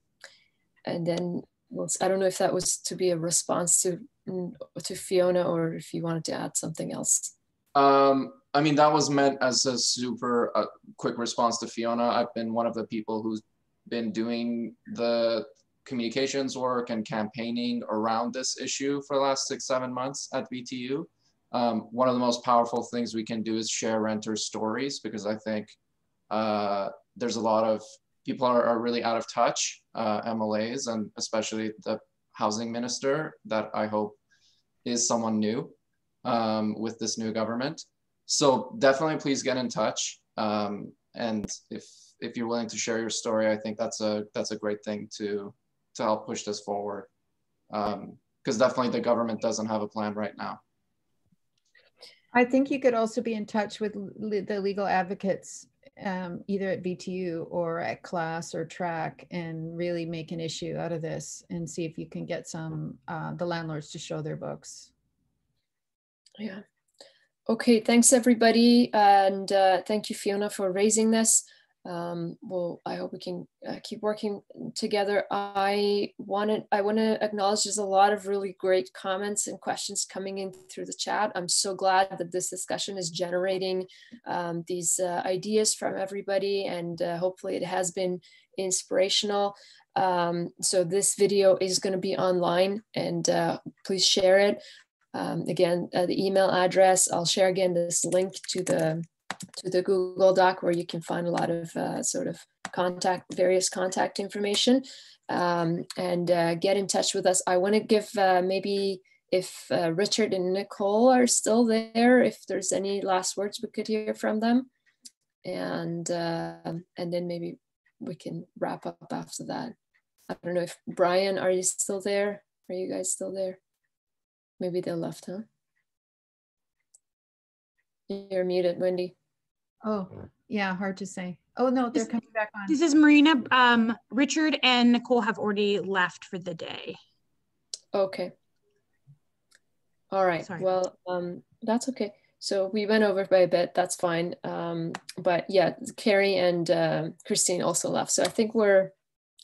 I don't know if that was to be a response to Fiona or if you wanted to add something else. I mean, that was meant as a super quick response to Fiona. I've been one of the people who's been doing the communications work and campaigning around this issue for the last 6-7 months at VTU. One of the most powerful things we can do is share renter stories, because I think there's a lot of people are really out of touch, MLAs, and especially the housing minister that I hope is someone new with this new government. So definitely please get in touch. And if you're willing to share your story, I think that's a great thing to help push this forward. Because definitely the government doesn't have a plan right now. I think you could also be in touch with the legal advocates, either at VTU or at class or track, and really make an issue out of this and see if you can get some, the landlords to show their books. Yeah. Okay, thanks everybody. And thank you, Fiona, for raising this. Well, I hope we can keep working together. I want to acknowledge there's a lot of really great comments and questions coming in through the chat. I'm so glad that this discussion is generating these ideas from everybody, and hopefully it has been inspirational. So this video is going to be online, and please share it. Again, the email address, I'll share again this link to the Google Doc where you can find a lot of sort of various contact information, and get in touch with us. I want to give maybe if Richard and Nicole are still there, if there's any last words we could hear from them, and then maybe we can wrap up after that. I don't know if Brian, are you still there? Are you guys still there? Maybe they left, huh? You're muted, Wendy. Oh, yeah, hard to say. Oh no, they're coming back on. This is Marina. Richard and Nicole have already left for the day. Okay. All right. Sorry. Well, that's okay. So we went over by a bit, that's fine. But yeah, Kari and Christine also left. So I think we're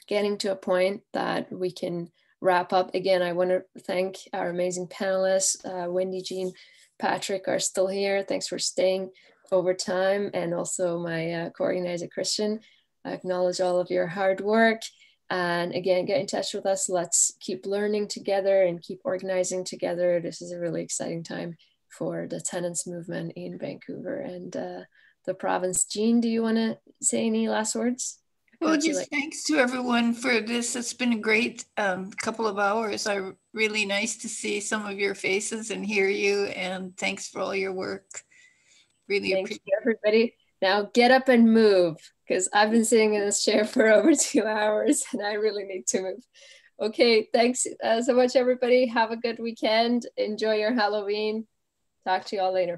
getting to a point that we can wrap up. Again, I want to thank our amazing panelists. Wendy, Jean, Patrick are still here. Thanks for staying over time. And also my co-organizer, Christian. I acknowledge all of your hard work. And again, get in touch with us. Let's keep learning together and keep organizing together. This is a really exciting time for the tenants movement in Vancouver and the province. Jean, do you want to say any last words? Well, just thanks to everyone for this. It's been a great couple of hours. Really nice to see some of your faces and hear you. And thanks for all your work. Really appreciate it. Everybody. Now get up and move, because I've been sitting in this chair for over 2 hours and I really need to move. Okay, thanks so much, everybody. Have a good weekend. Enjoy your Halloween. Talk to you all later.